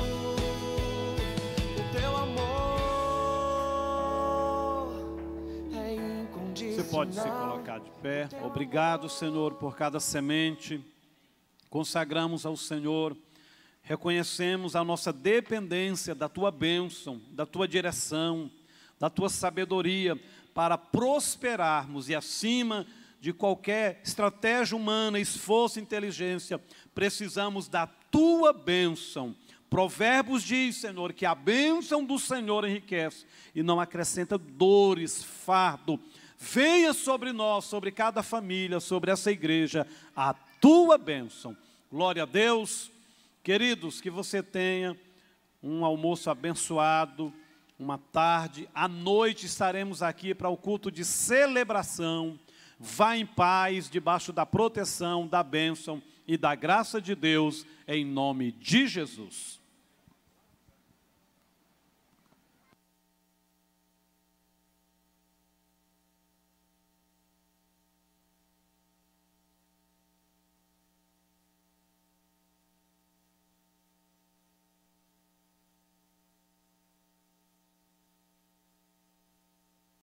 o teu amor é incondicional. Você pode se colocar de pé. Obrigado, Senhor, por cada semente. Consagramos ao Senhor. Reconhecemos a nossa dependência da Tua bênção, da Tua direção, da Tua sabedoria para prosperarmos e acima de qualquer estratégia humana, esforço, inteligência, precisamos da Tua bênção. Provérbios diz, Senhor, que a bênção do Senhor enriquece e não acrescenta dores, fardo. Venha sobre nós, sobre cada família, sobre essa igreja, a Tua bênção. Glória a Deus. Queridos, que você tenha um almoço abençoado, uma tarde. À noite estaremos aqui para o culto de celebração. Vá em paz, debaixo da proteção, da bênção e da graça de Deus, em nome de Jesus.